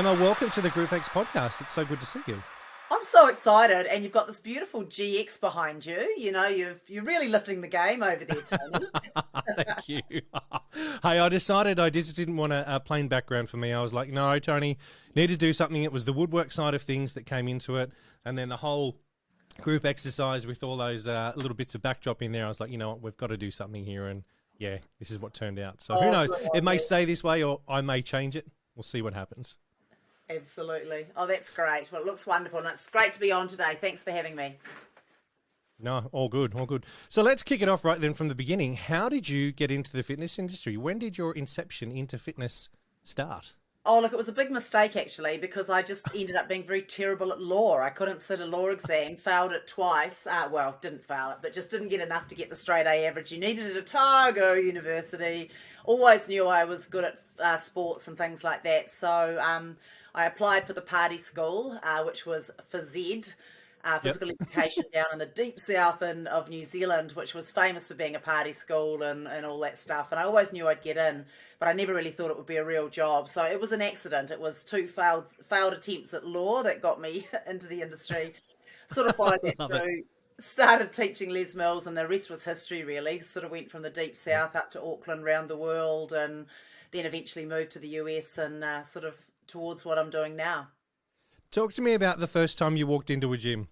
Emma, welcome to the Group X podcast. It's so good to see you. I'm so excited, and you've got this beautiful GX behind you. You know, you're really lifting the game over there, Tony. Thank you. Hey, I decided I just didn't want a plain background for me. I was like, no, Tony, need to do something. It was the woodwork side of things that came into it, and then the whole group exercise with all those little bits of backdrop in there. I was like, you know what, we've got to do something here, and yeah, this is what turned out. So who Oh, knows? good It on may you. stay this way, or I may change it. We'll see what happens. Absolutely. Oh, that's great. Well, it looks wonderful, and it's great to be on today. Thanks for having me. No, all good, all good. So let's kick it off right then from the beginning. How did you get into the fitness industry? When did your inception into fitness start? Oh, look, it was a big mistake actually because I just ended up being very terrible at law. I couldn't sit a law exam, failed it twice. Well, didn't fail it, but just didn't get enough to get the straight A average you needed at Otago University. Always knew I was good at sports and things like that. So I applied for the party school, which was FZ. Physical education down in the deep south of New Zealand, which was famous for being a party school and all that stuff. And I always knew I'd get in, but I never really thought it would be a real job. So it was an accident. It was two failed attempts at law that got me into the industry. Sort of followed that Love it. through. Started teaching Les Mills, and the rest was history, really. Sort of went from the deep south up to Auckland, round the world, and then eventually moved to the US and sort of towards what I'm doing now. Talk to me about the first time you walked into a gym.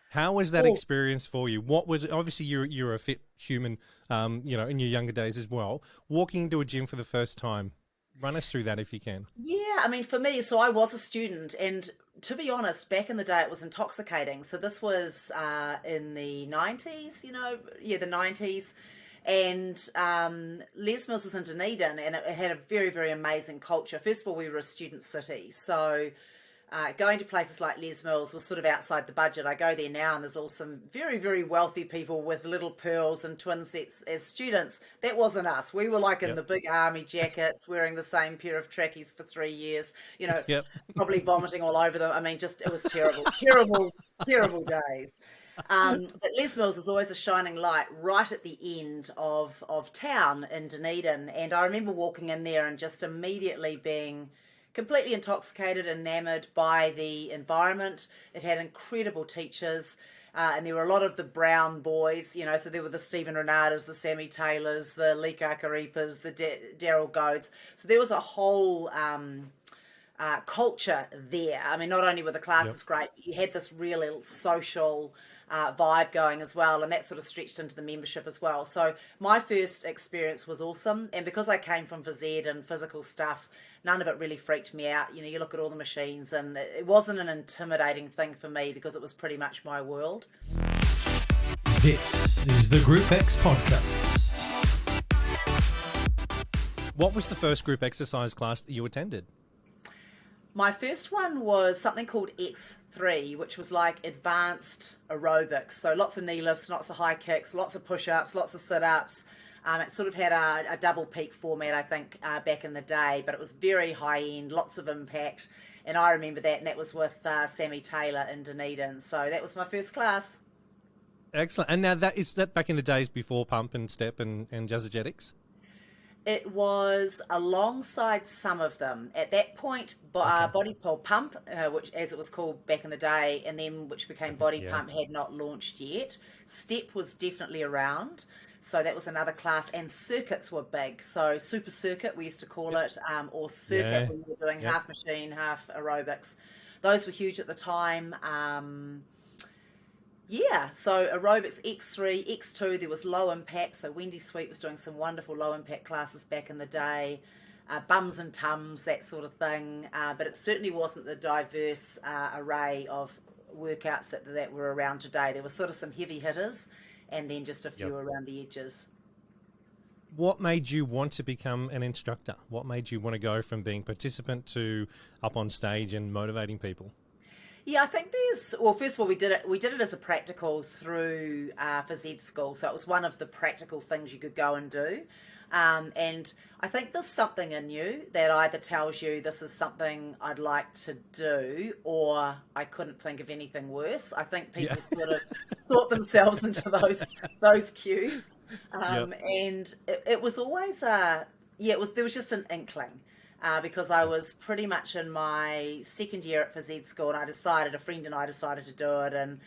How was that Oh, experience for you? What was obviously you're a fit human, in your younger days as well. Walking into a gym for the first time, run us through that if you can. yeah, I mean, for me, so I was a student, and to be honest, back in the day, it was intoxicating. So this was in the 90s, the 90s. And Les Mills was in Dunedin, and it had a very, very amazing culture. First of all, we were a student city. So going to places like Les Mills was sort of outside the budget. I go there now, and there's all some very, very wealthy people with little pearls and twin sets as students. That wasn't us. We were like in Yep. the big army jackets, wearing the same pair of trackies for 3 years, Yep. probably vomiting all over them. I mean, just it was terrible, terrible, terrible days. But Les Mills was always a shining light right at the end of town in Dunedin. And I remember walking in there and just immediately being completely intoxicated, enamored by the environment. It had incredible teachers. And there were a lot of the brown boys, so there were the Stephen Renatas, the Sammy Taylors, the Lee Kakaripas, the Daryl Goads. So there was a whole culture there. I mean, not only were the Yep. classes great, you had this really social vibe going as well, and that sort of stretched into the membership as well. So my first experience was awesome, and because I came from phys ed and physical stuff, none of it really freaked me out. You look at all the machines, and it wasn't an intimidating thing for me because it was pretty much my world. This is the Group X podcast. What was the first group exercise class that you attended? My first one was something called X3, which was like advanced aerobics. So lots of knee lifts, lots of high kicks, lots of push-ups, lots of sit-ups. It sort of had a double peak format, I think, back in the day, but it was very high-end, lots of impact. And I remember that, and that was with Sammy Taylor in Dunedin. So that was my first class. Excellent. And now that back in the days before pump and step and jazzergetics? It was alongside some of them. At that point, Okay. Body Pull Pump, which as it was called back in the day, and then which became Body Yeah. Pump, had not launched yet. Step was definitely around. So that was another class, and circuits were big. So super circuit, we used to call it, or circuit, Yeah. where you were doing Yep. half machine, half aerobics. Those were huge at the time. Yeah, so aerobics X3, X2, there was low impact. So Wendy Sweet was doing some wonderful low impact classes back in the day, bums and tums, that sort of thing. But it certainly wasn't the diverse array of workouts that were around today. There were sort of some heavy hitters and then just a few Yep. around the edges. What made you want to become an instructor? What made you want to go from being participant to up on stage and motivating people? Yeah, I think first of all, we did it as a practical through phys ed school. So it was one of the practical things you could go and do. And I think there's something in you that either tells you this is something I'd like to do, or I couldn't think of anything worse. I think people Yeah. sort of thought themselves into those cues. Yep. And it was always there was just an inkling. because I was pretty much in my second year at phys ed school, and a friend and I decided to do it, and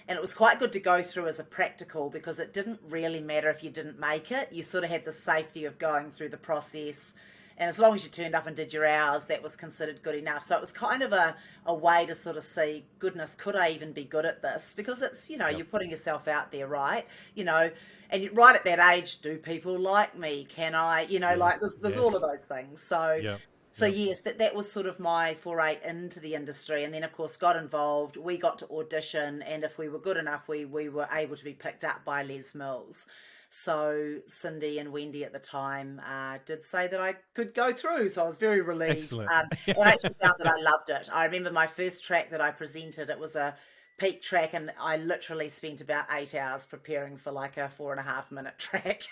it was quite good to go through as a practical because it didn't really matter if you didn't make it. You sort of had the safety of going through the process. And as long as you turned up and did your hours, that was considered good enough. So it was kind of a way to sort of see, goodness, could I even be good at this? Because it's, you're putting yourself out there, right? And right at that age, do people like me? Can I, like there's all of those things. So, Yeah. so yes, that was sort of my foray into the industry. And then, of course, got involved. We got to audition. And if we were good enough, we were able to be picked up by Les Mills. So Cindy and Wendy at the time did say that I could go through. So I was very relieved. Excellent. And I actually found that I loved it. I remember my first track that I presented, it was a peak track, and I literally spent about 8 hours preparing for like a 4.5 minute track.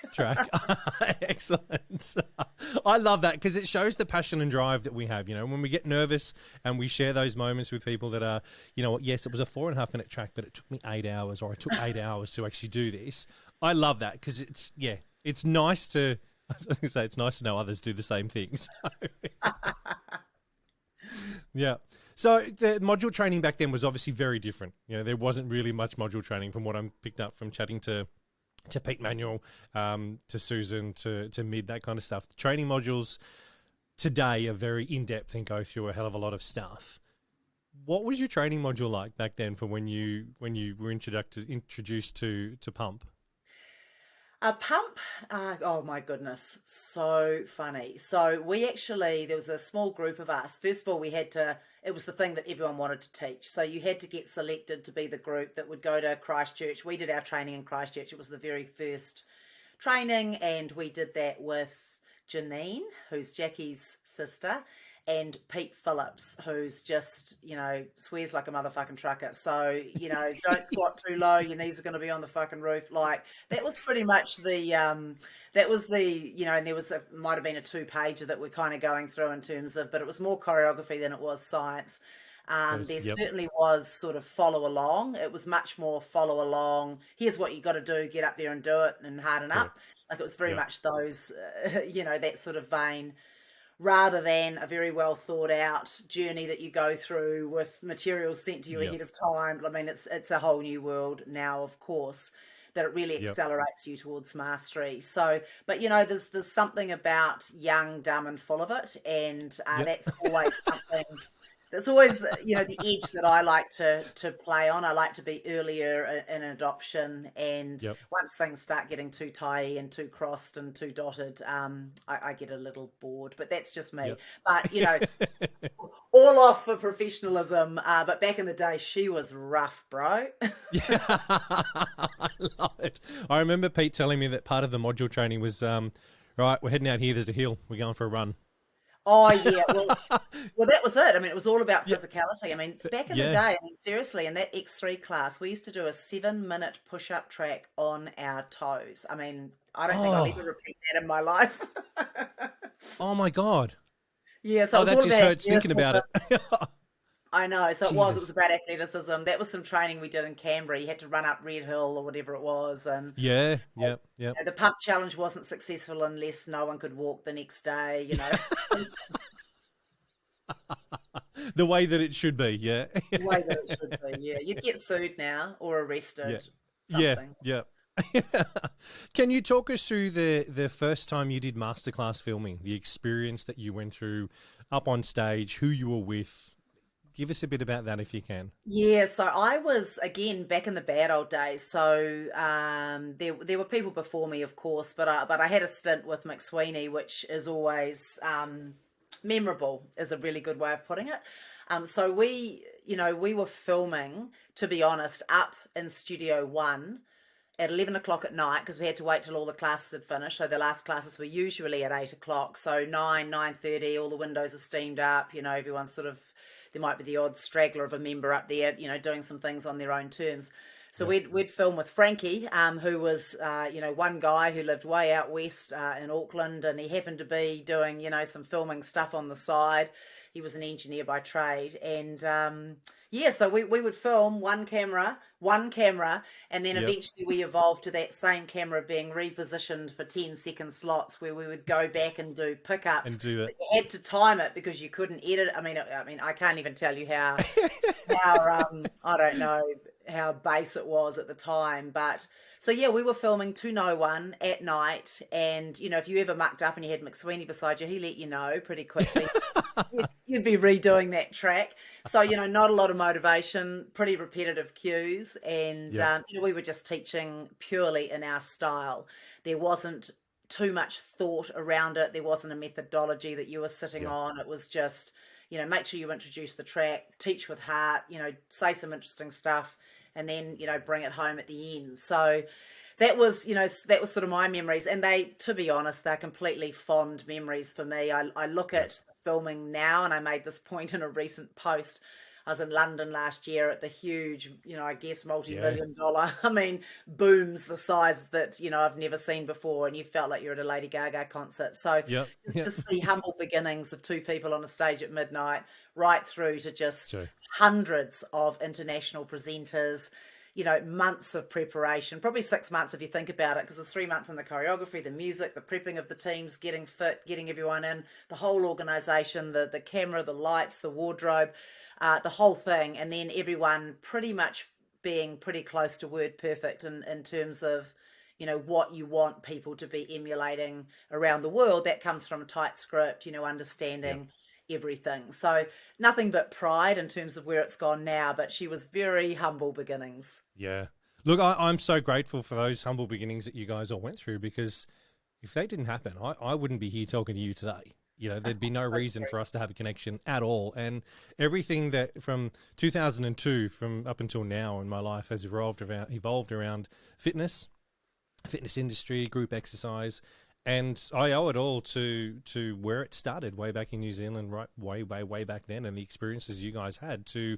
Excellent. I love that because it shows the passion and drive that we have. When we get nervous and we share those moments with people that are, yes, it was a 4.5 minute track, but it took me 8 hours, or it took 8 hours to actually do this. I love that because it's nice to, I was going to say, it's nice to know others do the same things. Yeah. So the module training back then was obviously very different. There wasn't really much module training from what I'm picked up from chatting to Pete Manuel, to Susan, to Mid, that kind of stuff. The training modules today are very in-depth and go through a hell of a lot of stuff. What was your training module like back then for when you were introduced to Pump? Pump, oh my goodness, so funny. So there was a small group of us. First of all, it was the thing that everyone wanted to teach. So you had to get selected to be the group that would go to Christchurch. We did our training in Christchurch. It was the very first training, and we did that with Janine, who's Jackie's sister, and Pete Phillips, who's just, swears like a motherfucking trucker. So, don't squat too low. Your knees are going to be on the fucking roof. Like, that was pretty much and there might have been a 2-pager that we're kind of going through in terms of, but it was more choreography than it was science. There certainly was sort of follow along. It was much more follow along. Here's what you got to do. Get up there and do it and harden up. Like, it was very much those, that sort of vein, rather than a very well thought out journey that you go through with materials sent to you ahead of time. I mean, it's a whole new world now, of course, that it really accelerates you towards mastery. So, but there's something about young, dumb, and full of it, and that's always something. That's always the edge that I like to play on. I like to be earlier in adoption, and once things start getting too tidy and too crossed and too dotted, I get a little bored. But that's just me. But all off for professionalism. But back in the day, she was rough, bro. Yeah, I love it. I remember Pete telling me that part of the module training was, right, we're heading out here. There's a hill. We're going for a run. Oh yeah, well that was it. I mean, it was all about physicality. I mean, back in the day, seriously, in that X3 class, we used to do a 7-minute push-up track on our toes. I mean, I don't think I'll ever repeat that in my life. Oh my God. Yeah, so that just hurts thinking about it. I know. So it was about athleticism. That was some training we did in Canberra. You had to run up Red Hill or whatever it was. And the pump challenge wasn't successful unless no one could walk the next day, The way that it should be, yeah. The way that it should be, yeah. You'd get sued now or arrested. Yeah. Can you talk us through the first time you did masterclass filming, the experience that you went through up on stage, who you were with? Give us a bit about that if you can. Yeah, so I was, again, back in the bad old days. So there were people before me, of course, but I had a stint with McSweeney, which is always memorable, is a really good way of putting it. So we were filming, to be honest, up in Studio 1 at 11 o'clock at night, because we had to wait till all the classes had finished. So the last classes were usually at 8 o'clock. So 9:30, all the windows are steamed up. Everyone's sort of, there might be the odd straggler of a member up there, doing some things on their own terms. So we'd film with Frankie, who was, one guy who lived way out west in Auckland, and he happened to be doing, some filming stuff on the side. He was an engineer by trade, and Yeah, so we would film one camera, and then Yep. eventually we evolved to that same camera being repositioned for 10-second slots where we would go back and do pickups. And do But you had to time it because you couldn't edit it. I mean, I can't even tell you how I don't know how base it was at the time, but so yeah, we were filming to no one at night, and if you ever mucked up and you had McSweeney beside you, he let you know pretty quickly. You'd be redoing that track. So, not a lot of motivation, pretty repetitive cues. And, Yep. we were just teaching purely in our style. There wasn't too much thought around it. There wasn't a methodology that you were sitting Yep. on. It was just, make sure you introduce the track, teach with heart, say some interesting stuff, and then, bring it home at the end. So, that was sort of my memories. And to be honest, they're completely fond memories for me. I look Yep. at filming now, and I made this point in a recent post. I was in London last year at the huge, I guess Yeah. multi-million dollar, booms the size that, I've never seen before. And you felt like you're at a Lady Gaga concert. So Yep. just Yep. to see humble beginnings of two people on a stage at midnight, right through to just True. hundreds of international presenters, months of preparation, probably 6 months if you think about it, because there's 3 months in the choreography, the music, the prepping of the teams, getting fit, getting everyone in, the whole organization, the camera, the lights, the wardrobe, the whole thing. And then everyone pretty much being pretty close to word perfect in terms of, what you want people to be emulating around the world. That comes from a tight script, Yep. understanding everything. So nothing but pride in terms of where it's gone now, but she was very humble beginnings. Yeah. Look, I'm so grateful for those humble beginnings that you guys all went through, because if they didn't happen, I wouldn't be here talking to you today. There'd be no reason for us to have a connection at all. And everything that from 2002 from up until now in my life has evolved around fitness industry, group exercise, and I owe it all to where it started way back in New Zealand, right, way back then, and the experiences you guys had to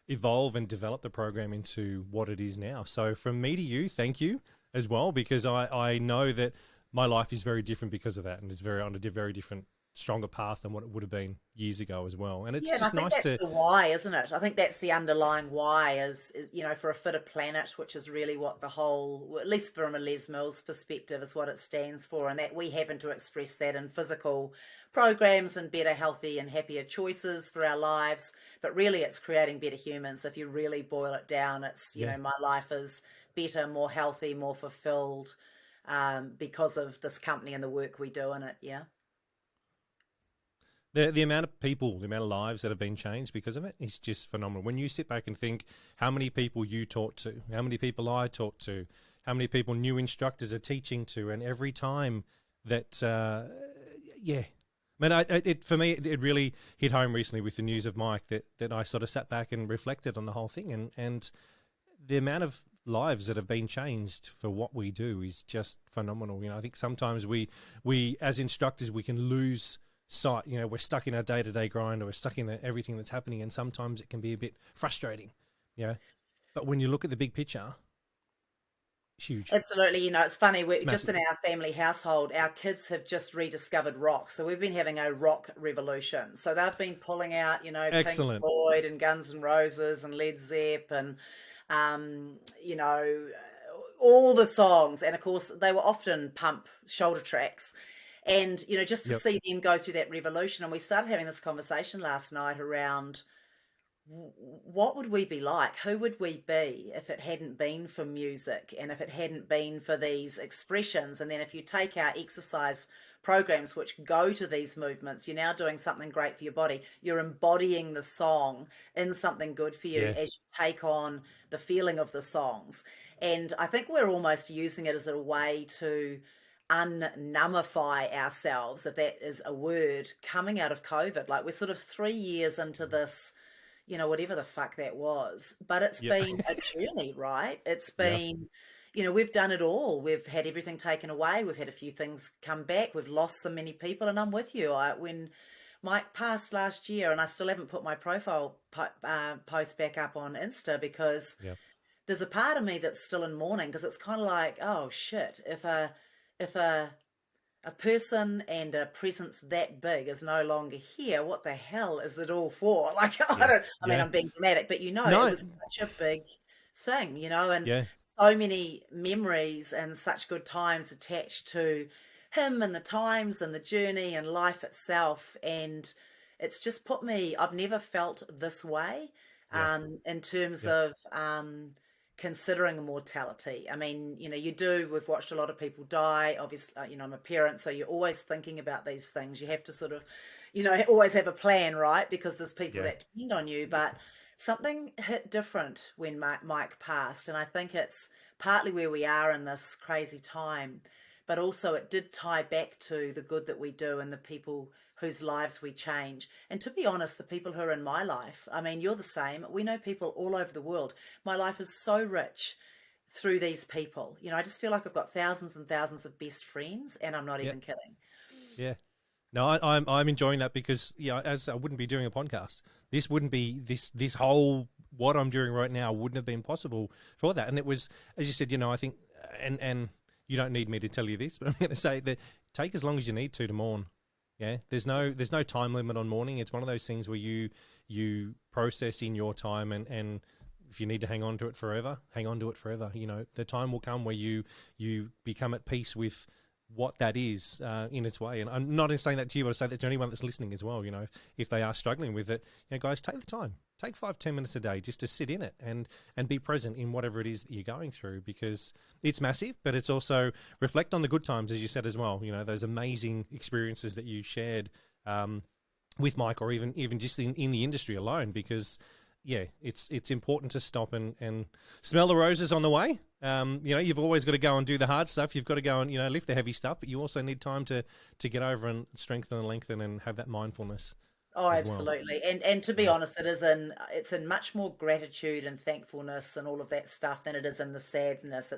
evolve and develop the program into what it is now. So from me to you, thank you as well, because I know that my life is very different because of that, and it's very on a very different, stronger path than what it would have been years ago as well. And it's Yeah, and I just think nice that's to, the why, isn't it? I think that's the underlying why is, for a fitter planet, which is really what the whole, well, at least from a Les Mills perspective, is what it stands for, and that we happen to express that in physical programs and better, healthy, and happier choices for our lives. But really, it's creating better humans. If you really boil it down, it's, yeah. my life is better, more healthy, more fulfilled, because of this company and the work we do in it. Yeah. The amount of people, the amount of lives that have been changed because of it is just phenomenal. When you sit back and think how many people you taught to, how many people I taught to, how many people new instructors are teaching to, and every time that, yeah, man, for me, it really hit home recently with the news of Mike that I sort of sat back and reflected on the whole thing, and the amount of lives that have been changed for what we do is just phenomenal. I think sometimes we as instructors, we can lose sight. We're stuck in our day-to-day grind, or we're stuck in everything that's happening, and sometimes it can be a bit frustrating. But when you look at the big picture, it's huge. Absolutely. It's funny. We're It's just in massive. our family household, our kids have just rediscovered rock. So we've been having a rock revolution. So they've been pulling out, Pink Excellent. Floyd and Guns N' Roses and Led Zepp and, um, you know, all the songs. And of course, they were often pump shoulder tracks. And, just to Yep. see them go through that revolution. And we started having this conversation last night around what would we be like? Who would we be if it hadn't been for music and if it hadn't been for these expressions? And then if you take our exercise programs, which go to these movements, you're now doing something great for your body. You're embodying the song in something good for you Yeah. as you take on the feeling of the songs. And I think we're almost using it as a way to unnumbify ourselves, if that is a word, coming out of COVID. Like we're sort of 3 years into this, whatever the fuck that was. But it's Yeah. been a journey, right? It's Yeah. been, we've done it all. We've had everything taken away. We've had a few things come back. We've lost so many people. And I'm with you. When Mike passed last year, and I still haven't put my profile post back up on Insta, because Yeah. there's a part of me that's still in mourning, because it's kind of like, oh shit, if a a person and a presence that big is no longer here. What the hell is it all for? Like, Yeah. I mean, Yeah. I'm being dramatic, but it No. was such a big thing, and Yeah. so many memories and such good times attached to him and the times and the journey and life itself. And it's just put me, I've never felt this way, Yeah. in terms Yeah. of, considering mortality. I mean, we've watched a lot of people die. Obviously, I'm a parent, so you're always thinking about these things. You have to sort of, always have a plan, right? Because there's people Yeah. that depend on you. But something hit different when Mike passed. And I think it's partly where we are in this crazy time, but also it did tie back to the good that we do and the people whose lives we change. And to be honest, the people who are in my life, I mean, you're the same. We know people all over the world. My life is so rich through these people. I just feel like I've got thousands and thousands of best friends, and I'm not Yeah. even kidding. Yeah. No, I'm enjoying that because as I wouldn't be doing a podcast. This wouldn't be this whole what I'm doing right now wouldn't have been possible for that. And it was, as you said, I think, and you don't need me to tell you this, but I'm going to say that take as long as you need to mourn. Yeah, there's no time limit on mourning. It's one of those things where you process in your time, and if you need to hang on to it forever, hang on to it forever. The time will come where you become at peace with what that is in its way. And I'm not saying that to you, but I say that to anyone that's listening as well. If they are struggling with it, guys, take the time. Take 5-10 minutes a day just to sit in it and be present in whatever it is that you're going through, because it's massive, but it's also reflect on the good times, as you said as well. Those amazing experiences that you shared with Mike, or even just in the industry alone, because it's important to stop and smell the roses on the way. You've always got to go and do the hard stuff. You've got to go and lift the heavy stuff, but you also need time to get over and strengthen and lengthen and have that mindfulness. Oh, As well. absolutely. And to be honest, it's in much more gratitude and thankfulness and all of that stuff than it is in the sadness.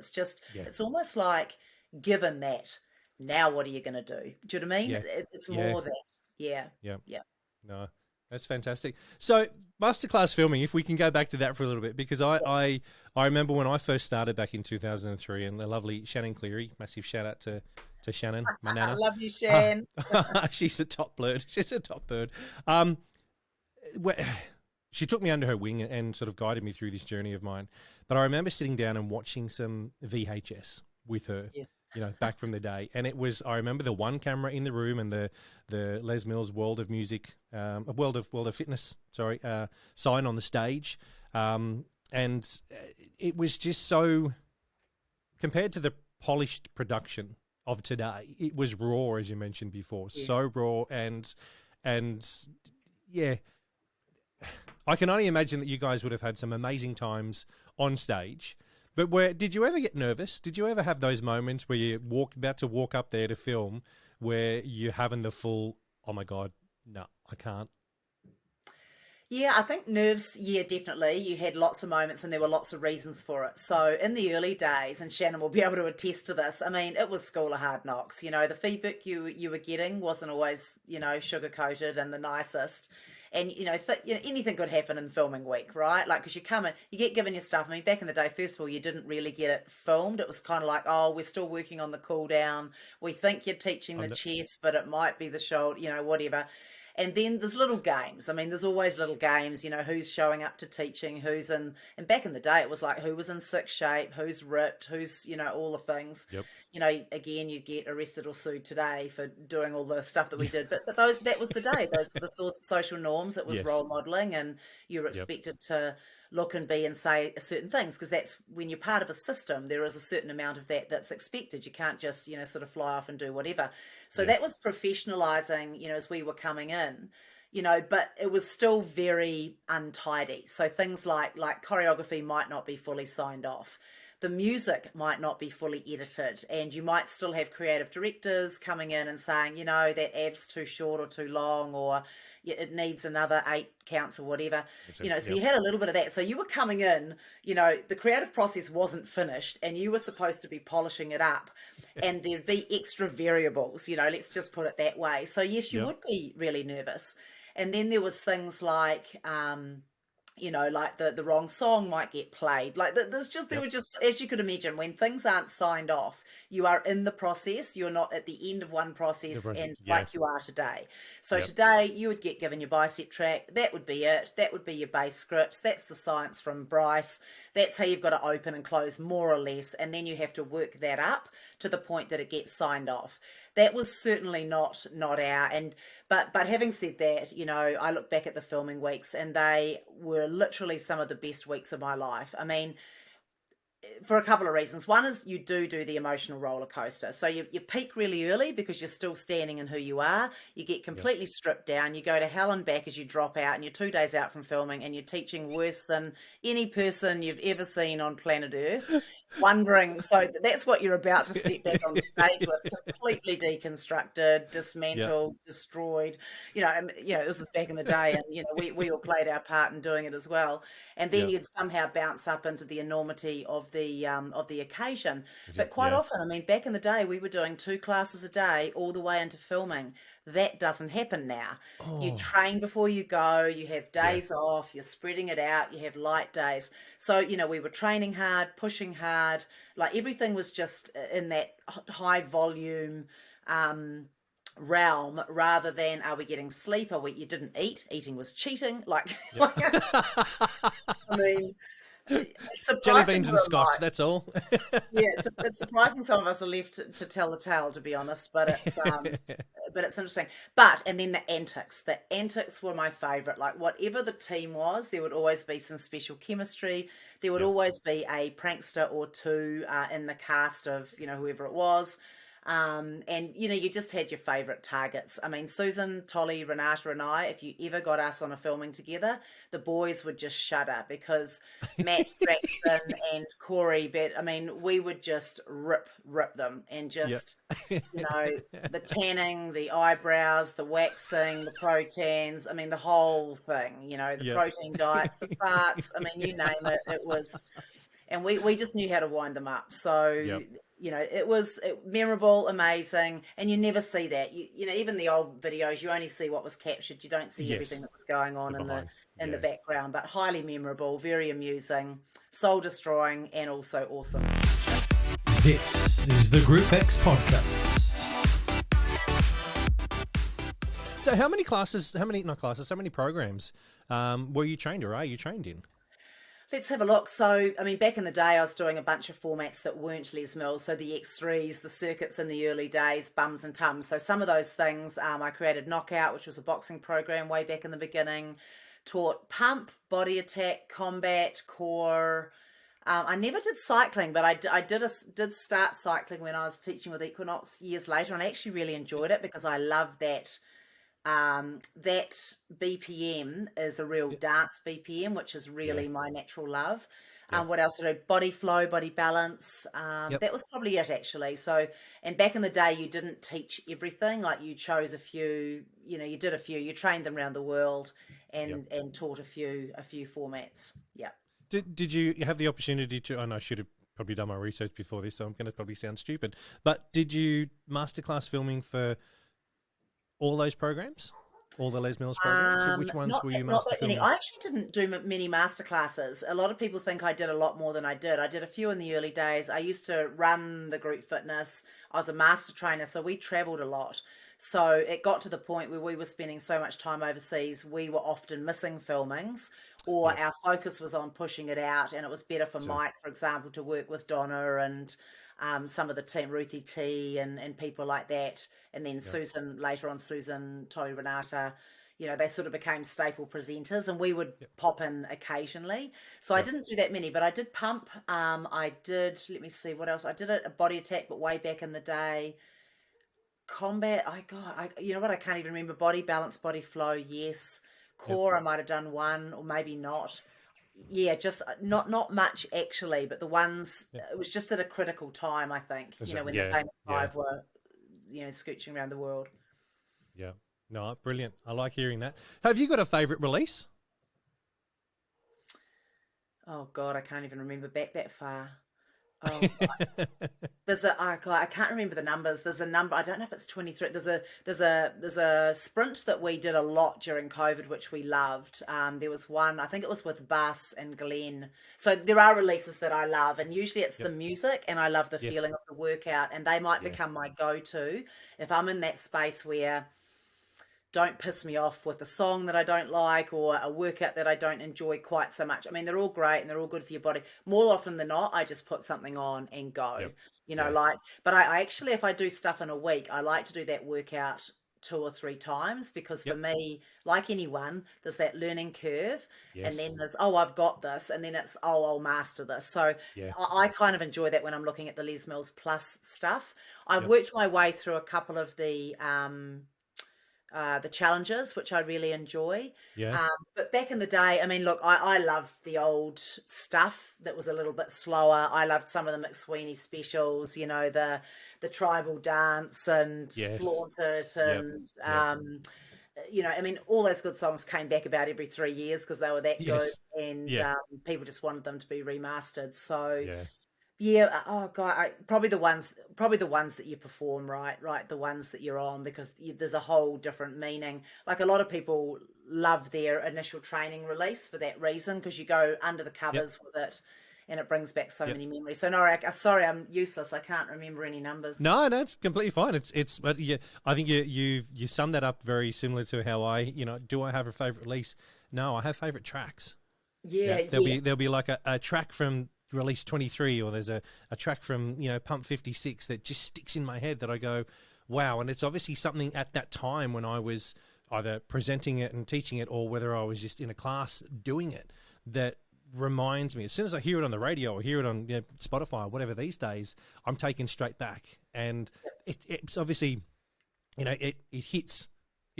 Yeah. It's almost like, given that, now what are you going to do? Do you know what I mean? Yeah. It's Yeah. more that. Yeah. Yeah. Yeah. No, that's fantastic. So, masterclass filming, if we can go back to that for a little bit, because I remember when I first started back in 2003, and the lovely Shannon Cleary, massive shout out to Shannon, my I nana. love you, Shan. She's a top bird. She's a top bird. She took me under her wing and sort of guided me through this journey of mine. But I remember sitting down and watching some VHS with her, Yes. back from the day. And I remember the one camera in the room and the Les Mills World of Music, World of Fitness, sign on the stage. And it was just so, compared to the polished production of today, it was raw, as you mentioned before, Yes. so raw. And yeah, I can only imagine that you guys would have had some amazing times on stage. But did you ever get nervous? Did you ever have those moments where you're about to walk up there to film, where you're having the full, oh my God, no, I can't? Yeah, I think nerves, yeah, definitely. You had lots of moments and there were lots of reasons for it. So in the early days, and Shannon will be able to attest to this, I mean, it was school of hard knocks. The feedback you were getting wasn't always, sugar-coated and the nicest. And, anything could happen in filming week, right? Like, because you come in, you get given your stuff. I mean, back in the day, first of all, you didn't really get it filmed. It was kind of like, oh, we're still working on the cool down. We think you're teaching the chest, but it might be the shoulder, whatever. And then there's little games. I mean, there's always little games, who's showing up to teaching, and back in the day, it was like, who was in sick shape, who's ripped, who's, all the things. Yep. Again, you get arrested or sued today for doing all the stuff that we did. But that was the day. Those were the social norms. It was Yes. role modeling, and you were expected to look and be and say certain things, because that's when you're part of a system, there is a certain amount of that's expected. You can't just sort of fly off and do whatever. So that was professionalizing, as we were coming in, but it was still very untidy. So things like choreography might not be fully signed off, the music might not be fully edited, and you might still have creative directors coming in and saying, that ab's too short or too long, or it needs another 8 counts or whatever. So you had a little bit of that. So you were coming in, the creative process wasn't finished and you were supposed to be polishing it up, and there'd be extra variables, let's just put it that way. So yes, you would be really nervous. And then there was things like, like the wrong song might get played. Like there Yep. were just, as you could imagine, when things aren't signed off, you are in the process. You're not at the end of one The process, project. and Yeah. like you are today. So Yep. today you would get given your bicep track. That would be it. That would be your base scripts. That's the science from Bryce. That's how you've got to open and close more or less, and then you have to work that up to the point that it gets signed off. That was certainly not our. And but having said that, I look back at the filming weeks, and they were literally some of the best weeks of my life. I mean, for a couple of reasons. One is you do the emotional roller coaster. So you peak really early because you're still standing in who you are. You get Yep. completely stripped down. You go to hell and back as you drop out, and you're 2 days out from filming, and you're teaching worse than any person you've ever seen on planet Earth. Wondering, so that's what you're about to step back on the stage with, completely deconstructed, Yep. dismantled, destroyed. This is back in the day, and we all played our part in doing it as well. And then Yep. you'd somehow bounce up into the enormity of the occasion. But quite Yeah. often, I mean, back in the day, we were doing 2 classes a day all the way into filming. That doesn't happen now. You Oh. train before you go, you have Yeah. days off, you're spreading it out, you have light days. So, we were training hard, pushing hard, like everything was just in that high volume realm, rather than, are we getting sleep? You didn't eat, eating was cheating. Like, Yep. I mean, it's Jelly surprising beans and we're scotch. alive. That's all. Yeah, it's surprising some of us are left to tell the tale, to be honest. But it's interesting. And then the antics. The antics were my favorite. Like, whatever the team was, there would always be some special chemistry. There would Yep. always be a prankster or two in the cast of whoever it was. And you just had your favorite targets. I mean, Susan, Tolly, Renata, and I, if you ever got us on a filming together, the boys would just shudder because Matt Braxton and Corey, but I mean, we would just rip them, and Yep. just the tanning, the eyebrows, the waxing, the protans. I mean, the whole thing. The Yep. protein diets, the farts. I mean, you name it. It was, and we just knew how to wind them up. So Yep. it was memorable, amazing, and you never see that. Even the old videos, you only see what was captured. You don't see everything Yes. that was going on The in the behind. in the Yeah. background. But highly memorable, very amusing, soul destroying, and also awesome. This is the Group X podcast. So how many programs were you trained, or are you trained in? Let's have a look. So, I mean, back in the day, I was doing a bunch of formats that weren't Les Mills. So the X3s, the circuits in the early days, bums and tums. So some of those things, I created Knockout, which was a boxing program way back in the beginning. Taught pump, body attack, combat, core. I never did cycling, but I did start cycling when I was teaching with Equinox years later, and I actually really enjoyed it because I love that. That BPM is a real Yep. dance BPM, which is really Yeah. my natural love. Yep. What else did I do? Body flow, body balance. Yep. That was probably it, actually. So, and back in the day, you didn't teach everything. Like, you chose a few. You did a few. You trained them around the world, Yep. and taught a few formats. Yeah. Did you have the opportunity to? And I should have probably done my research before this, so I'm going to probably sound stupid. But did you masterclass filming for all those programs, all the Les Mills programs? Or which ones were you Not master that many. filming? I actually didn't do many masterclasses. A lot of people think I did a lot more than I did. I did a few in the early days. I used to run the group fitness. I was a master trainer, so we traveled a lot. So it got to the point where we were spending so much time overseas, we were often missing filmings, or Yep. our focus was on pushing it out. And it was better for So- Mike, for example, to work with Donna and some of the team, Ruthie T and people like that. And then Susan, later on, Susan, Tolly, Renata, they sort of became staple presenters, and we would pop in occasionally. So I didn't do that many, but I did pump. I did, let me see what else. I did a body attack, but way back in the day. Combat, you know what? I can't even remember. Body balance, body flow, yes. Core, I might have done one, or maybe not. Yeah, just not much actually, but the ones, it was just at a critical time, I think. When the famous five were, scooching around the world. Yeah. No, brilliant. I like hearing that. Have you got a favourite release? Oh God, I can't even remember back that far. Oh, there's a God, I can't remember the numbers. There's a number. I don't know if it's 23. There's a sprint that we did a lot during COVID, which we loved. There was one. I think it was with Bus and Glenn. So there are releases that I love, and usually it's the Yep. music, and I love the Yes. feeling of the workout, and they might Yeah. become my go-to if I'm in that space where don't piss me off with a song that I don't like or a workout that I don't enjoy quite so much. I mean, they're all great and they're all good for your body. More often than not, I just put something on and go, Yep. Yeah. like, but I actually, if I do stuff in a week, I like to do that workout 2 or 3 times because for Yep. me, like anyone, there's that learning curve and Yes. then there's, oh, I've got this. And then it's, oh, I'll master this. So Yeah. I kind of enjoy that when I'm looking at the Les Mills Plus stuff. I've Yep. worked my way through a couple of the challenges, which I really enjoy. Yeah. But back in the day, I mean, look, I loved the old stuff that was a little bit slower. I loved some of the McSweeney specials, the tribal dance and Yes. flaunt it Yep. and Yep. I mean, all those good songs came back about every 3 years because they were that good, Yes. and Yeah. people just wanted them to be remastered. So Yeah. yeah, oh God, probably the ones that you perform, right, the ones that you're on, because there's a whole different meaning. Like a lot of people love their initial training release for that reason, because you go under the Yep. covers with it, and it brings back so Yep. many memories. So no, sorry, I'm useless. I can't remember any numbers. No, that's completely fine. But yeah, I think you summed that up very similar to how do I have a favorite release? No, I have favorite tracks. Yeah, Yeah, yes. there'll be like a track from release 23, or there's a track from Pump 56 that just sticks in my head that I go, wow. And it's obviously something at that time when I was either presenting it and teaching it, or whether I was just in a class doing it, that reminds me. As soon as I hear it on the radio or hear it on Spotify or whatever these days, I'm taken straight back. And it's obviously it hits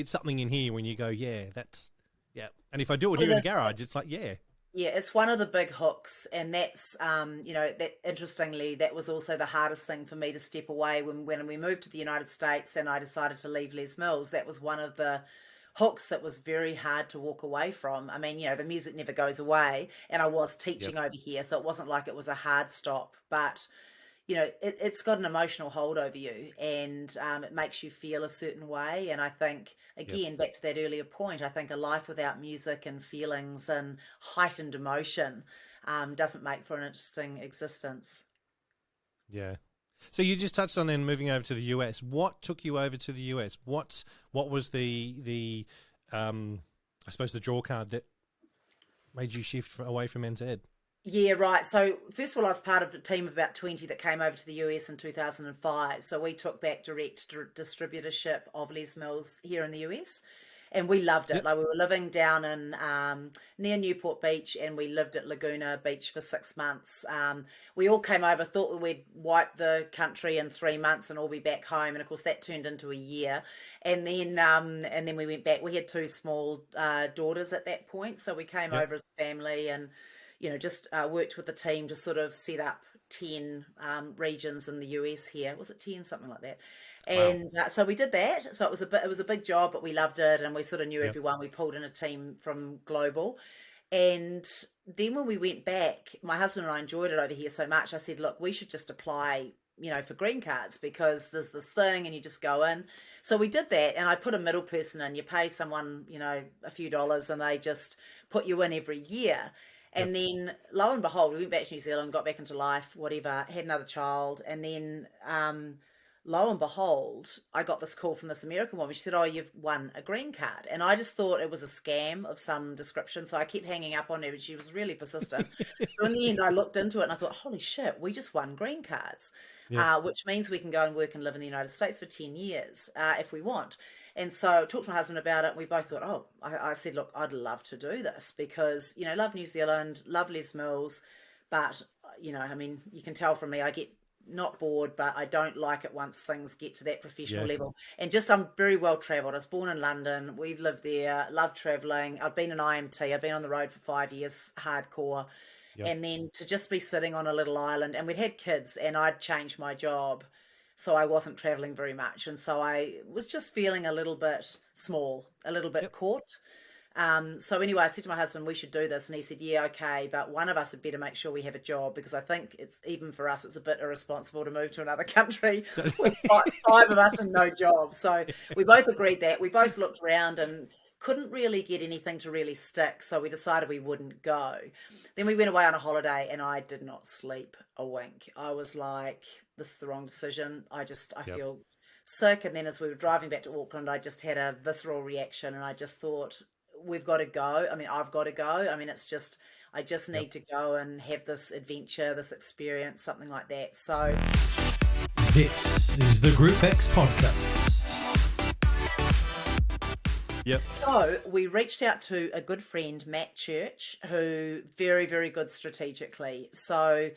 something in here when you go, yeah, that's yeah. And if I do it Well, here in the it garage, is. it's like, yeah. Yeah, it's one of the big hooks, and that's that interestingly, that was also the hardest thing for me to step away when we moved to the United States and I decided to leave Les Mills. That was one of the hooks that was very hard to walk away from. I mean, the music never goes away, and I was Yep. teaching over here, so it wasn't like it was a hard stop, but it's got an emotional hold over you, and it makes you feel a certain way. And I think, Yep. again, back to that earlier point, I think a life without music and feelings and heightened emotion doesn't make for an interesting existence. Yeah. So you just touched on then moving over to the US. What took you over to the US? What was the I suppose the draw card that made you shift away from NZ? Yeah, right. So first of all, I was part of a team of about 20 that came over to the US in 2005. So we took back direct distributorship of Les Mills here in the US. And we loved it. Yep. Like, we were living down in near Newport Beach, and we lived at Laguna Beach for 6 months. We all came over, thought that we'd wipe the country in 3 months and all be back home, and of course that turned into a year. And then we went back. We had two small daughters at that point, so we came Yep. over as a family, and just worked with the team to sort of set up 10 regions in the US here. Was it 10, something like that? Wow. And so we did that. So it was a big job, but we loved it, and we sort of knew Yep. everyone. We pulled in a team from global, and then when we went back, my husband and I enjoyed it over here so much. I said, look, we should just apply, for green cards, because there's this thing and you just go in. So we did that, and I put a middle person in. You pay someone, a few dollars, and they just put you in every year. Yep. And then, lo and behold, we went back to New Zealand, got back into life, whatever, had another child. And then, lo and behold, I got this call from this American woman. She said, oh, you've won a green card. And I just thought it was a scam of some description. So I kept hanging up on her, but she was really persistent. So in the end, I looked into it and I thought, holy shit, we just won green cards, Yep. which means we can go and work and live in the United States for 10 years if we want. And so I talked to my husband about it. And we both thought, I said, look, I'd love to do this because, love New Zealand, love Les Mills. But, I mean, you can tell from me, I get not bored, but I don't like it once things get to that professional Yeah. level. And just, I'm very well traveled. I was born in London. We've lived there, love traveling. I've been an IMT. I've been on the road for 5 years, hardcore. Yep. And then to just be sitting on a little island, and we'd had kids, and I'd changed my job, so I wasn't traveling very much. And so I was just feeling a little bit small, a little bit Yep. caught. So anyway, I said to my husband, we should do this. And he said, yeah, okay. But one of us had better make sure we have a job, because I think it's, even for us, it's a bit irresponsible to move to another country with five of us and no job. So we both agreed that. We both looked around and couldn't really get anything to really stick. So we decided we wouldn't go. Then we went away on a holiday and I did not sleep a wink. I was like, this is the wrong decision. I feel sick. And then as we were driving back to Auckland, I just had a visceral reaction and I just thought, we've got to go. I mean, I've got to go. I mean, it's just, I just need to go and have this adventure, this experience, something like that. So This is the Group X podcast. Yep. So we reached out to a good friend, Matt Church, who very, very good strategically. So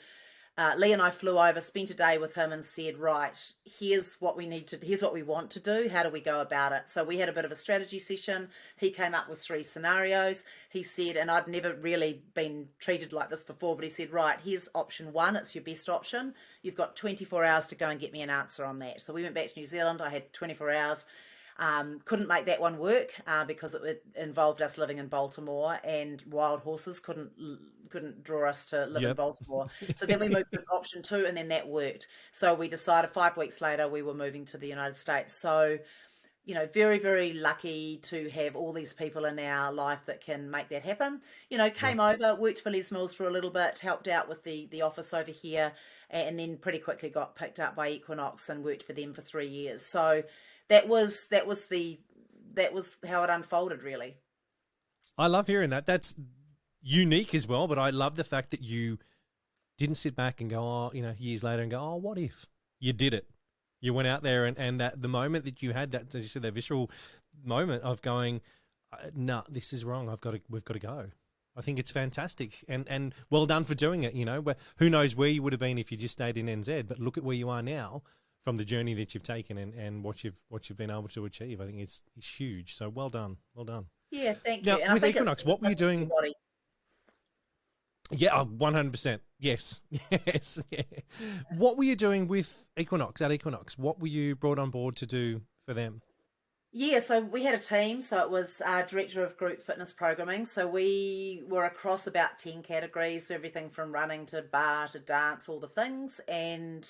Lee and I flew over, spent a day with him and said, right, here's what we want to do. How do we go about it? So we had a bit of a strategy session. He came up with 3 scenarios. He said, and I'd never really been treated like this before, but he said, right, here's option 1. It's your best option. You've got 24 hours to go and get me an answer on that. So we went back to New Zealand. I had 24 hours. Couldn't make that one work because it involved us living in Baltimore, and wild horses couldn't draw us to live in Baltimore. So then we moved to option 2, and then that worked. So we decided 5 weeks later we were moving to the United States. So, you know, very, very lucky to have all these people in our life that can make that happen. You know, came over, worked for Les Mills for a little bit, helped out with the office over here, and then pretty quickly got picked up by Equinox and worked for them for 3 years. So that was how it unfolded, really. I love hearing that. That's unique as well, but I love the fact that you didn't sit back and go, oh, you know, years later and go, oh, what if? You did it. You went out there and that the moment that you had that, as you said, that visceral moment of going, no, this is wrong. We've got to go. I think it's fantastic and well done for doing it. You know, who knows where you would have been if you just stayed in NZ, but look at where you are now from the journey that you've taken and what you've been able to achieve. I think it's huge. So well done. Well done. Yeah, thank you. And Now, with Equinox, what were you doing? Yeah, 100%. Yes. Yes. Yeah. What were you doing with Equinox, at Equinox? What were you brought on board to do for them? Yeah, so we had a team. So it was Director of Group Fitness Programming. So we were across about 10 categories, so everything from running to bar to dance, all the things. And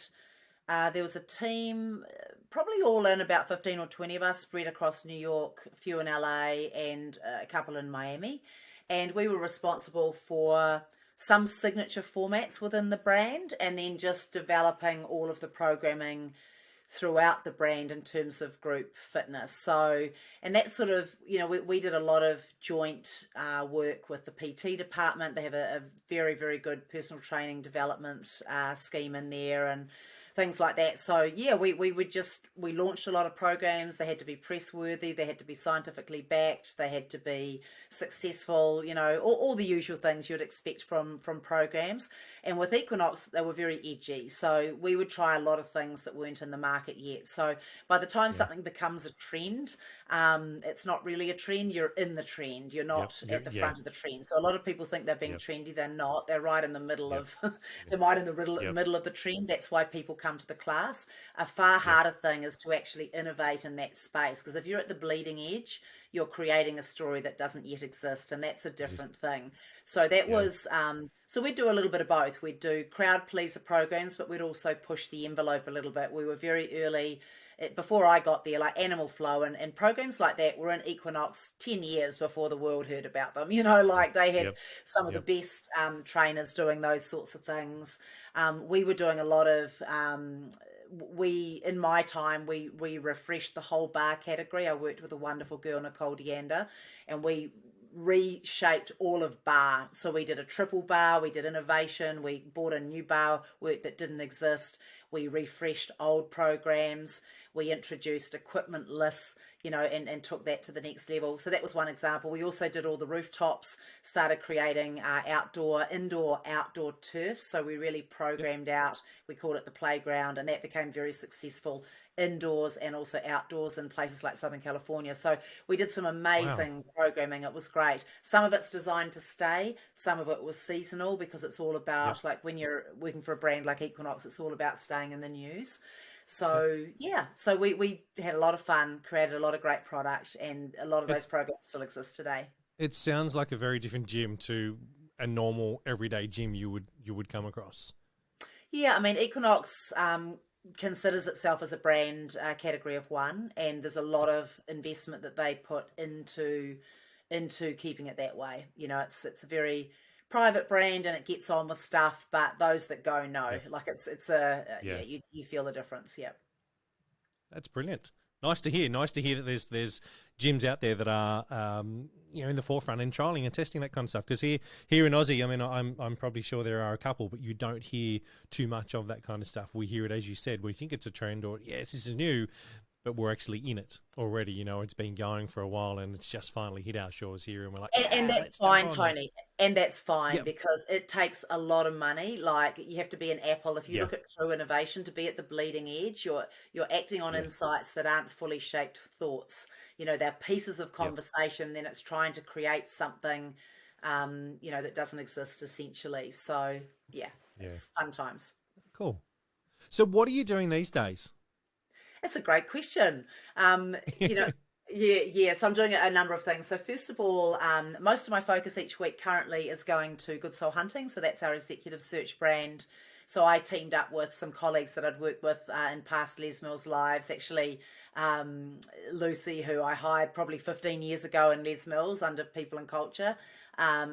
there was a team, probably all in about 15 or 20 of us, spread across New York, a few in LA, and a couple in Miami. And we were responsible for some signature formats within the brand, and then just developing all of the programming throughout the brand in terms of group fitness. So, and that sort of, you know, we did a lot of joint work with the PT department. They have a very, very good personal training development scheme in there, and things like that. So yeah, we launched a lot of programs. They had to be press worthy, they had to be scientifically backed, they had to be successful, you know, all the usual things you'd expect from programs. And with Equinox, they were very edgy. So we would try a lot of things that weren't in the market yet. So by the time something becomes a trend, it's not really a trend, you're in the trend. You're not at the front of the trend. So a lot of people think they're being trendy, they're not. They're right in the middle of they're right in the middle of the trend. That's why people come to the class. A far harder thing is to actually innovate in that space, because if you're at the bleeding edge, you're creating a story that doesn't yet exist, and that's a different thing. So that was so we'd do a little bit of both. We'd do crowd pleaser programs, but we'd also push the envelope a little bit. We were very early before I got there, like Animal Flow and programs like that were in Equinox 10 years before the world heard about them. You know, like they had some of the best trainers doing those sorts of things. We were doing a lot of, in my time, we refreshed the whole bar category. I worked with a wonderful girl, Nicole Deander, and we reshaped all of bar. So we did a triple bar, we did innovation, we bought a new bar work that didn't exist, we refreshed old programs, we introduced equipment lists, you know, and took that to the next level. So that was one example. We also did all the rooftops, started creating indoor, outdoor turf. So we really programmed out, we called it the playground, and that became very successful indoors and also outdoors in places like Southern California. So we did some amazing programming. It was great. Some of it's designed to stay. Some of it was seasonal, because it's all about, like when you're working for a brand like Equinox, it's all about staying in the news. So so we had a lot of fun, created a lot of great product, and a lot of those programs still exist today. It sounds like a very different gym to a normal everyday gym you would come across. Yeah, I mean, Equinox considers itself as a brand category of one, and there's a lot of investment that they put into keeping it that way. You know, it's a very private brand and it gets on with stuff, but those that go know, Yeah, like it's a yeah, yeah, you feel the difference. Yeah. that's brilliant. Nice to hear. Nice to hear that there's gyms out there that are in the forefront and trialing and testing that kind of stuff. Because here in Aussie, I mean, I'm probably sure there are a couple, but you don't hear too much of that kind of stuff. We hear it, as you said, we think it's a trend or yes, this is new, but we're actually in it already. You know, it's been going for a while and it's just finally hit our shores here, and we're like, And yeah, that's let's jump fine, on. Tony. And that's fine Yep. because it takes a lot of money. Like you have to be an Apple. If you Yeah. look at true innovation to be at the bleeding edge, you're acting on Yeah. insights that aren't fully shaped thoughts. You know, they're pieces of Yep. conversation, then it's trying to create something that doesn't exist essentially. So yeah, Yeah. it's fun times. Cool. So, what are you doing these days? That's a great question. Yeah. So I'm doing a number of things. So first of all, most of my focus each week currently is going to Good Soul Hunting. So that's our executive search brand. So I teamed up with some colleagues that I'd worked with in past Les Mills lives. Actually, Lucy, who I hired probably 15 years ago in Les Mills under People and Culture.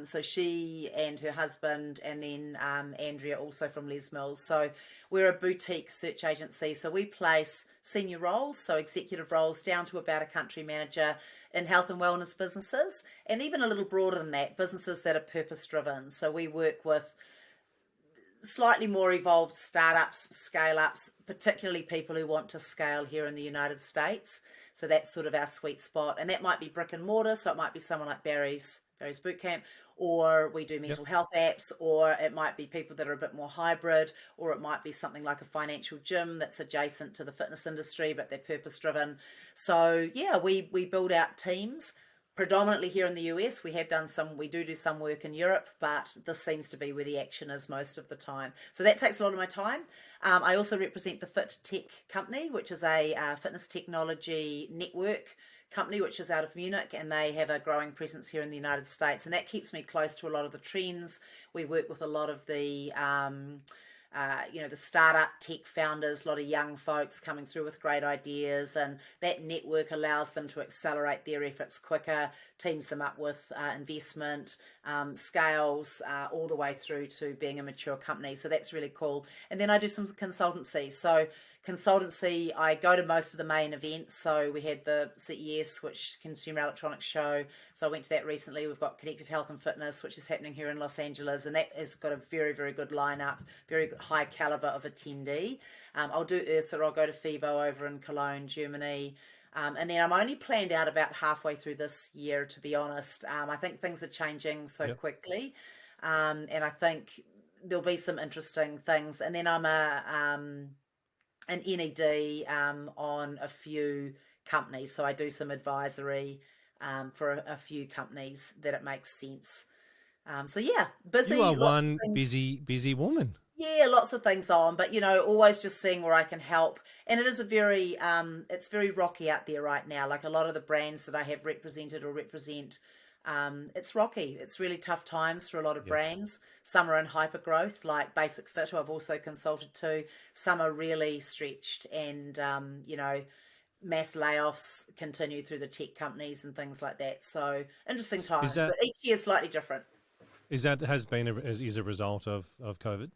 So she and her husband, and then Andrea also from Les Mills. So we're a boutique search agency. So we place senior roles, so executive roles, down to about a country manager in health and wellness businesses, and even a little broader than that, businesses that are purpose driven. So we work with slightly more evolved startups, scale ups, particularly people who want to scale here in the United States. So that's sort of our sweet spot. And that might be brick and mortar. So it might be someone like Barry's Bootcamp, or we do mental health apps, or it might be people that are a bit more hybrid, or it might be something like a financial gym that's adjacent to the fitness industry, but they're purpose driven. So yeah, we build out teams predominantly here in the US. We do some work in Europe, but this seems to be where the action is most of the time. So that takes a lot of my time. I also represent the Fit Tech company, which is a fitness technology network company, which is out of Munich, and they have a growing presence here in the United States. And that keeps me close to a lot of the trends. We work with a lot of the the startup tech founders, a lot of young folks coming through with great ideas, and that network allows them to accelerate their efforts quicker, teams them up with investment, scales all the way through to being a mature company. So that's really cool. And then I do some consultancy. So consultancy, I go to most of the main events. So we had the CES, which Consumer Electronics Show. So I went to that recently. We've got Connected Health and Fitness, which is happening here in Los Angeles. And that has got a very, very good lineup, very high caliber of attendee. I'll do Ursa. I'll go to FIBO over in Cologne, Germany. And then I'm only planned out about halfway through this year, to be honest. I think things are changing so quickly. And I think there'll be some interesting things. And then I'm an NED on a few companies. So I do some advisory for a few companies that it makes sense. So yeah, busy. You are lots of one things. busy woman. Yeah, lots of things on, but always just seeing where I can help. And it is it's very rocky out there right now. Like a lot of the brands that I have represented or represent, it's rocky. It's really tough times for a lot of brands. Some are in hyper growth, like Basic Fit, who I've also consulted to. Some are really stretched, and mass layoffs continue through the tech companies and things like that. So interesting times, Is that but each year is slightly different. is a result of COVID?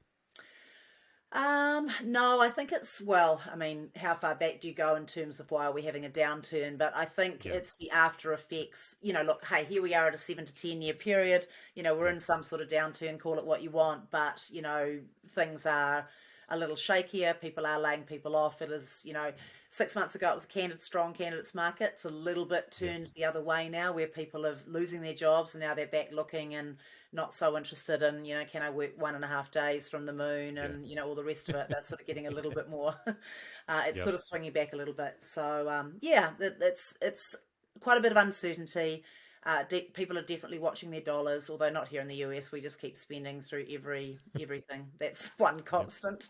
No, I think I mean, how far back do you go in terms of why are we having a downturn? But I think it's the after effects. Look, hey, here we are at a 7 to 10 year period. We're in some sort of downturn, call it what you want, but, things are a little shakier. People are laying people off. It is, 6 months ago, it was a strong candidates market. It's a little bit turned the other way now, where people are losing their jobs and now they're back looking and not so interested in, can I work 1.5 days from the moon and, all the rest of it. They're sort of getting a little bit more, it's sort of swinging back a little bit. So, it's quite a bit of uncertainty. People are definitely watching their dollars, although not here in the US. We just keep spending through everything. That's one constant.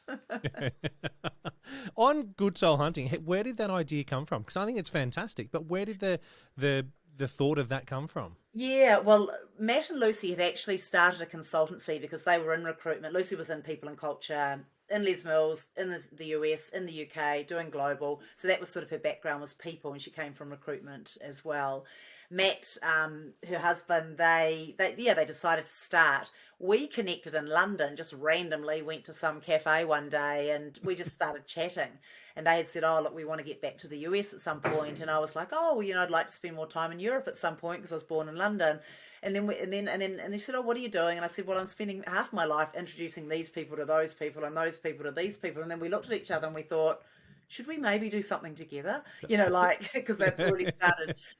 On Good Soul Hunting, where did that idea come from? Because I think it's fantastic. But where did the the thought of that come from? Yeah, well, Matt and Lucy had actually started a consultancy because they were in recruitment. Lucy was in people and culture in Les Mills, in the US, in the UK, doing global. So that was sort of her background, was people, and she came from recruitment as well. Matt, her husband, they decided to start. We connected in London, just randomly went to some cafe one day, and we just started chatting. And they had said, "Oh, look, we want to get back to the US at some point." And I was like, "Oh, well, I'd like to spend more time in Europe at some point because I was born in London." And they said, "Oh, what are you doing?" And I said, "Well, I'm spending half my life introducing these people to those people and those people to these people." And then we looked at each other and we thought, should we maybe do something together? Like, because they've already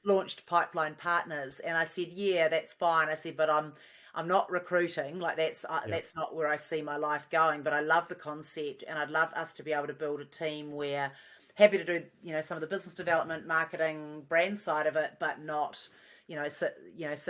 launched Pipeline Partners. And I said, "Yeah, that's fine." I said, "But I'm not recruiting. Like, that's not where I see my life going. But I love the concept, and I'd love us to be able to build a team where happy to do, some of the business development, marketing, brand side of it, but not." Sit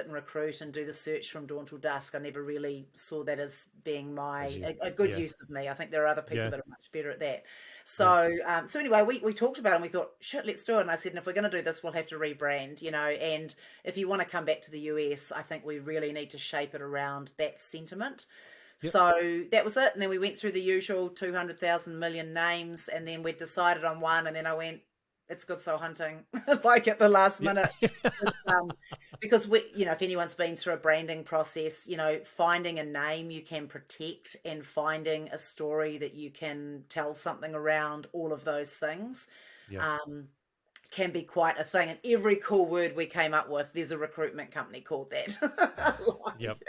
and recruit and do the search from dawn till dusk. I never really saw that as being a good use of me. I think there are other people that are much better at that. So, so anyway, we talked about it and we thought, shit, let's do it. And I said, and if we're going to do this, we'll have to rebrand, and if you want to come back to the US, I think we really need to shape it around that sentiment. Yep. So that was it. And then we went through the usual 200,000 million names, and then we decided on one. And then I went, it's Good Soul Hunting, like at the last minute. Because if anyone's been through a branding process, finding a name you can protect and finding a story that you can tell something around, all of those things, can be quite a thing. And every cool word we came up with, there's a recruitment company called that. Yep.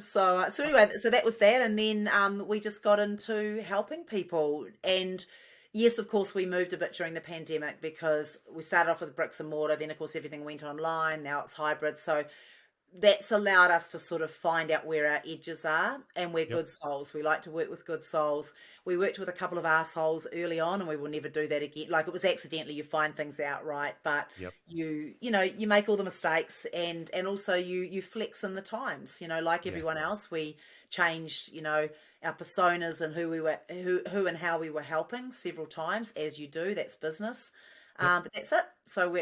So anyway, so that was that. And then we just got into helping people. And yes, of course, we moved a bit during the pandemic because we started off with bricks and mortar. Then, of course, everything went online. Now it's hybrid. So that's allowed us to sort of find out where our edges are, and we're good souls. We like to work with good souls. We worked with a couple of assholes early on, and we will never do that again. Like, it was accidentally, you find things out right, but you make all the mistakes, and also you flex in the times. Like everyone else, we changed, our personas and who and how we were helping several times, as you do. That's business. But that's it. So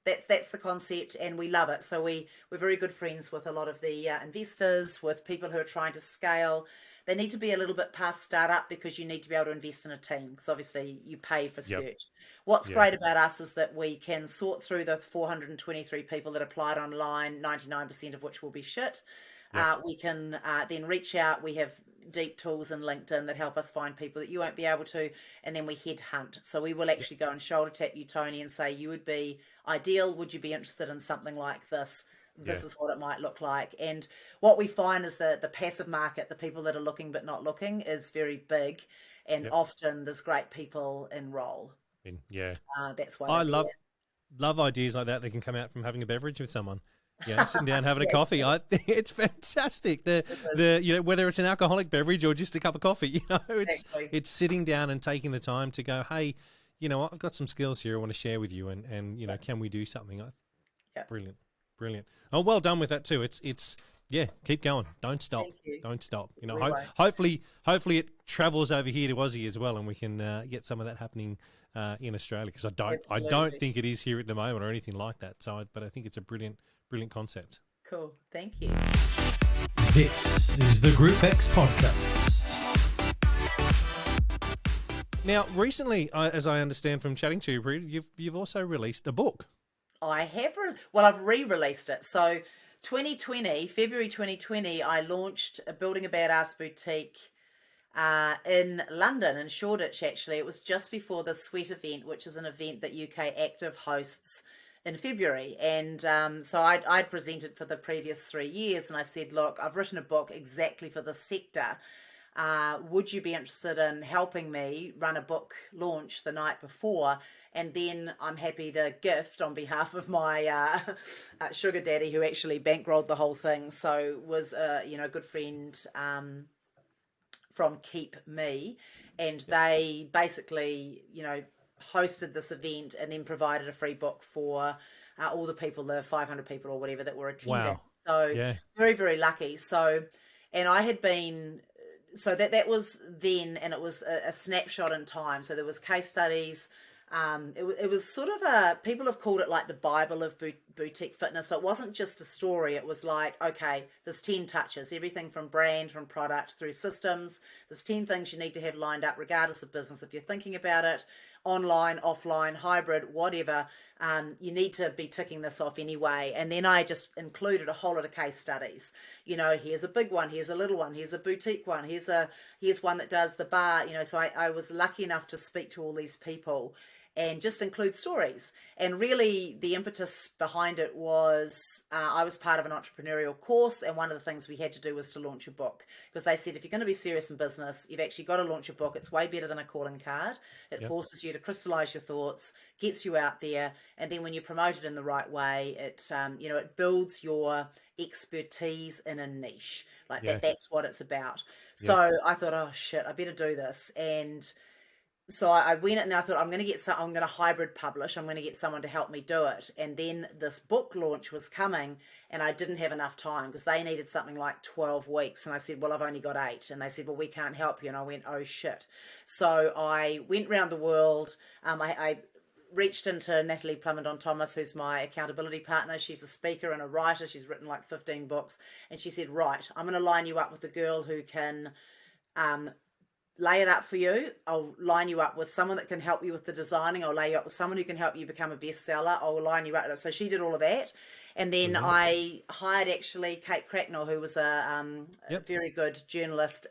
that's the concept, and we love it. So we're very good friends with a lot of the investors, with people who are trying to scale. They need to be a little bit past startup because you need to be able to invest in a team, because obviously you pay for search. What's great about us is that we can sort through the 423 people that applied online, 99% of which will be shit. We can then reach out. We have deep tools in LinkedIn that help us find people that you won't be able to, and then we headhunt. So we will actually go and shoulder tap you, Tony, and say, you would be ideal. Would you be interested in something like this? This is what it might look like. And what we find is that the passive market, the people that are looking but not looking, is very big, and often there's great people in role. That's why I love ideas like that that can come out from having a beverage with someone. Sitting down having a coffee. It's fantastic. The whether it's an alcoholic beverage or just a cup of coffee, it's sitting down and taking the time to go, hey, I've got some skills here I want to share with you, and can we do something? Brilliant. Oh, well done with that too. It's keep going. Don't stop. Don't stop. Hopefully it travels over here to Aussie as well, and we can get some of that happening in Australia, because I don't think it is here at the moment or anything like that. But I think it's a brilliant concept. Cool. Thank you. This is the Group X podcast. Now, recently, as I understand from chatting to you, you've also released a book. I have. I've re-released it. So, February 2020, I launched a Building a Badass Boutique in London, in Shoreditch. Actually, it was just before the Sweat event, which is an event that UK Active hosts in February. And so I'd presented for the previous 3 years, and I said, look, I've written a book exactly for this sector. Would you be interested in helping me run a book launch the night before? And then I'm happy to gift on behalf of my sugar daddy, who actually bankrolled the whole thing. So was a good friend from Keep Me, and they basically hosted this event and then provided a free book for all the people, the 500 people or whatever that were attending. Wow. So very, very lucky. So, and I had been, so that was then, and it was a snapshot in time. So there was case studies, It was sort of people have called it like the Bible of boutique fitness. So it wasn't just a story. It was like, okay, there's 10 touches, everything from brand, from product through systems. There's 10 things you need to have lined up regardless of business. If you're thinking about it, online, offline, hybrid, whatever, you need to be ticking this off anyway. And then I just included a whole lot of case studies. Here's a big one, here's a little one, here's a boutique one, here's one that does the bar. So I was lucky enough to speak to all these people and just include stories. And really the impetus behind it was I was part of an entrepreneurial course, and one of the things we had to do was to launch a book, because they said if you're going to be serious in business, you've actually got to launch a book. It's way better than a calling card. It forces you to crystallize your thoughts, gets you out there, and then when you promote it in the right way, it builds your expertise in a niche. That's what it's about. So I thought, oh shit, I better do this. And so I went and I thought, I'm going to hybrid publish. I'm going to get someone to help me do it. And then this book launch was coming, and I didn't have enough time because they needed something like 12 weeks. And I said, well, I've only got 8. And they said, well, we can't help you. And I went, oh shit. So I went around the world. I reached into Natalie Plumondon Thomas, who's my accountability partner. She's a speaker and a writer. She's written like 15 books. And she said, right, I'm going to line you up with a girl who can, lay it up for you. I'll line you up with someone that can help you with the designing. I'll lay you up with someone who can help you become a bestseller. I'll line you up. So she did all of that. And then I hired actually Kate Cracknell, who was a very good journalist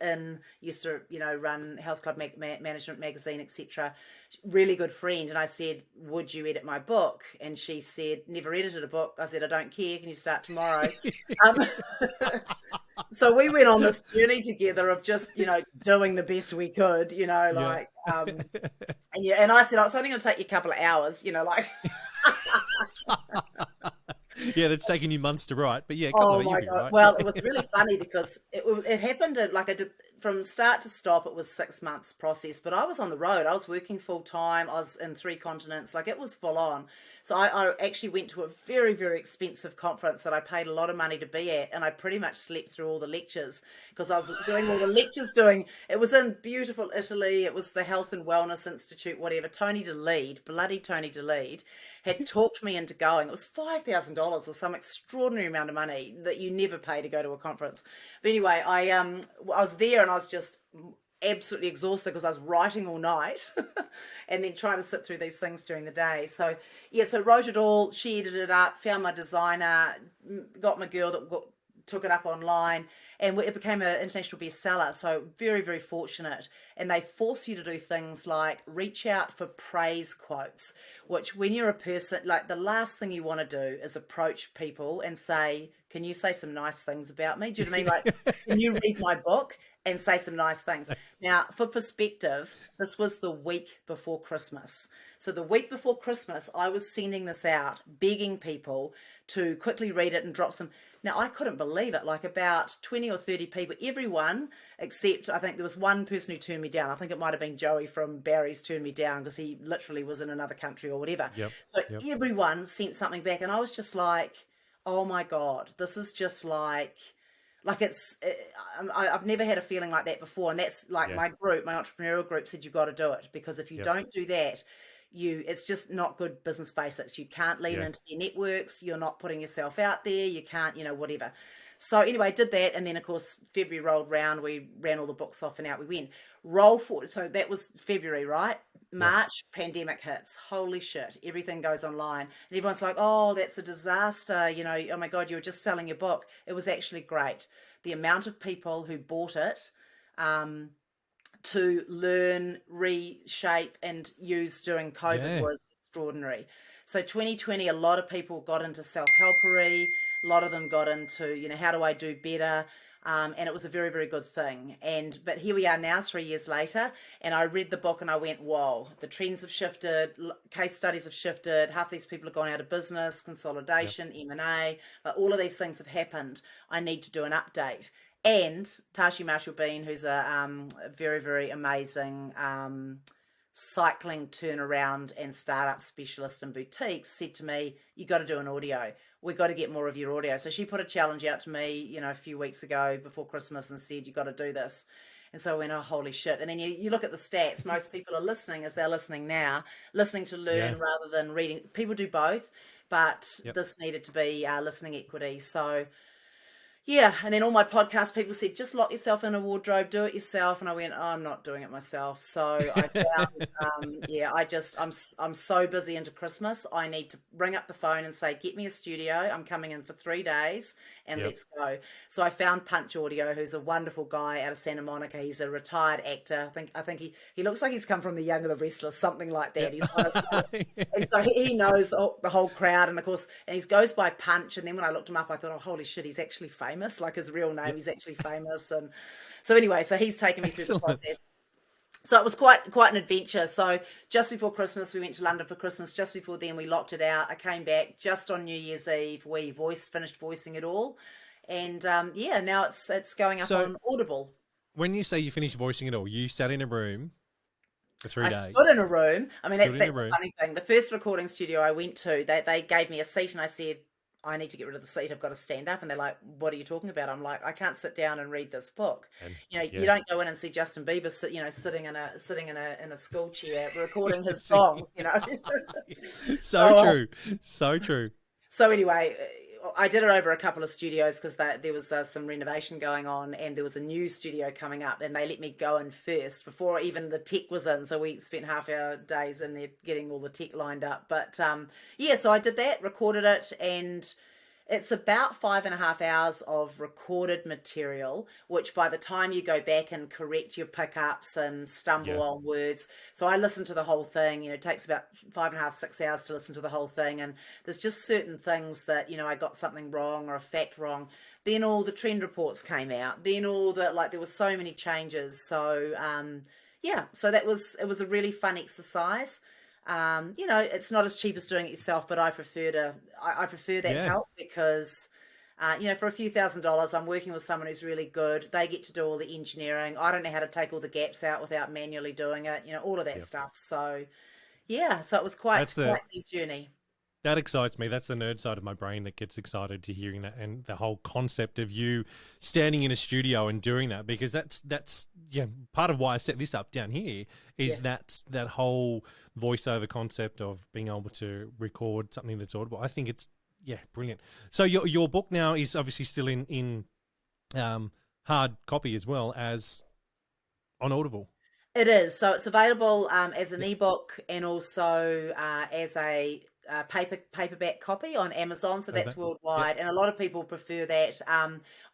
used to, run Health Club Management Magazine, etc. Really good friend. And I said, would you edit my book? And she said, never edited a book. I said, I don't care. Can you start tomorrow? So we went on this journey together of just, doing the best we could, and I said, oh, it's only going to take you a couple of hours, Yeah, that's taken you months to write, but yeah, a couple of my you'll be God. right. Well, it was really funny because it happened I did from start to stop. It was 6 months process, but I was on the road. I was working full time. I was in 3 continents. It was full on. So I actually went to a very, very expensive conference that I paid a lot of money to be at, and I pretty much slept through all the lectures because I was doing all the lectures. It was in beautiful Italy. It was the Health and Wellness Institute, whatever. Bloody Tony DeLead, had talked me into going. It was $5,000 or some extraordinary amount of money that you never pay to go to a conference. But anyway, I was there and I was just absolutely exhausted because I was writing all night and then trying to sit through these things during the day. So wrote it all. She edited it up, found my designer, got my girl that took it up online, and it became an international bestseller. So very, very fortunate. And they force you to do things like reach out for praise quotes, which when you're a person, the last thing you want to do is approach people and say, can you say some nice things about me? Do you know what I mean? Can you read my book and say some nice things? Now, for perspective, this was the week before Christmas. So the week before Christmas, I was sending this out, begging people to quickly read it and drop some. Now, I couldn't believe it. About 20 or 30 people, everyone except I think there was one person who turned me down. I think it might have been Joey from Barry's turned me down because he literally was in another country or whatever. Everyone sent something back, and I was just like, oh my God, this is just I've never had a feeling like that before. And that's my entrepreneurial group said, you've got to do it, because if you don't do that, it's just not good business basics. You can't lean into their networks. You're not putting yourself out there. You can't, whatever. So anyway, I did that. And then of course, February rolled round. We ran all the books off and out we went. Roll forward. So that was February, right? March, pandemic hits. Holy shit. Everything goes online. And everyone's like, oh, that's a disaster. Oh my God, you were just selling your book. It was actually great. The amount of people who bought it, to learn, reshape and use during COVID was extraordinary. So 2020, a lot of people got into self-helpery. A lot of them got into, how do I do better? And it was a very, very good thing. But here we are now, 3 years later, and I read the book and I went, whoa, the trends have shifted, case studies have shifted, half these people have gone out of business, consolidation, M&A, all of these things have happened. I need to do an update. And Tashi Marshall-Bean, who's a very, very amazing cycling turnaround and startup specialist in boutiques, said to me, you got to do an audio. We've got to get more of your audio. So she put a challenge out to me, a few weeks ago before Christmas and said, you got to do this. And so I went, oh, holy shit. And then you look at the stats, most people are listening as they're listening now, listening to learn Yeah. rather than reading. People do both, but Yep. this needed to be listening equity. So yeah, and then all my podcast people said, just lock yourself in a wardrobe, do it yourself. And I went, oh, I'm not doing it myself. So I found, I'm so busy into Christmas. I need to ring up the phone and say, get me a studio. I'm coming in for 3 days and Yep. let's go. So I found Punch Audio, who's a wonderful guy out of Santa Monica. He's a retired actor. I think he looks like he's come from The Young and the Restless, something like that. He's one of, and so he knows the whole crowd, and of course, and he goes by Punch. And then when I looked him up, I thought, oh, holy shit, he's actually famous. Like his real name, Yep. he's actually famous. And so anyway, so he's taken me through the Excellent. process. So it was quite an adventure. So just before Christmas, we went to London for Christmas. Just before then, we locked it out. I came back just on New Year's Eve. We finished voicing it all, and now it's going up So- on Audible. When you say you finished voicing it all, you sat in a room for 3 I days. stood in a room. I mean, Stood in a that's the room. funny thing. The first recording studio I went to, they gave me a seat, and I said, I need to get rid of the seat. I've got to stand up. And they're like, what are you talking about? I'm like, I can't sit down and read this book. And, You don't go in and see Justin Bieber sitting in a school chair recording his songs, So true. So true. So anyway, I did it over a couple of studios because there was some renovation going on, and there was a new studio coming up, and they let me go in first before even the tech was in. So we spent half our days in there getting all the tech lined up. But so I did that, recorded it, and it's about 5.5 hours of recorded material, which by the time you go back and correct your pickups and stumble on words. So I listened to the whole thing. It takes about 5.5, 6 hours to listen to the whole thing. And there's just certain things that, I got something wrong or a fact wrong. Then all the trend reports came out. Then there were so many changes. So, so it was a really fun exercise. It's not as cheap as doing it yourself, but I prefer that help because, for a few $1,000s, I'm working with someone who's really good. They get to do all the engineering. I don't know how to take all the gaps out without manually doing it, all of that stuff. So, so it was quite a journey. That excites me. That's the nerd side of my brain that gets excited to hearing that, and the whole concept of you standing in a studio and doing that, because that's part of why I set this up down here is that whole voiceover concept of being able to record something that's audible. I think it's brilliant. So your book now is obviously still in hard copy as well as on Audible. It is. So it's available as an ebook and also as a paperback copy on Amazon. So that's worldwide. And a lot of people prefer that.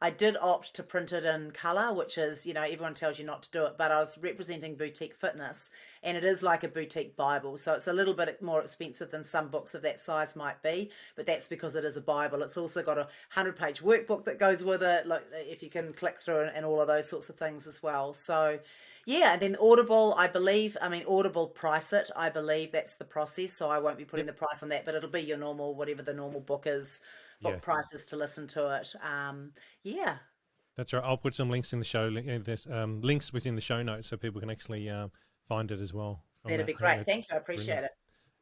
I did opt to print it in color, which is, everyone tells you not to do it, but I was representing boutique fitness, and it is like a boutique Bible. So it's a little bit more expensive than some books of that size might be, but that's because it is a Bible. It's also got a 100-page workbook that goes with it, like if you can click through and all of those sorts of things as well. So and then Audible, Audible price it. I believe that's the process. So I won't be putting the price on that, but it'll be your normal, whatever the normal book prices to listen to it. That's right. I'll put some links in the show. There's links within the show notes so people can actually find it as well. That'd be great. Thank you. I appreciate it.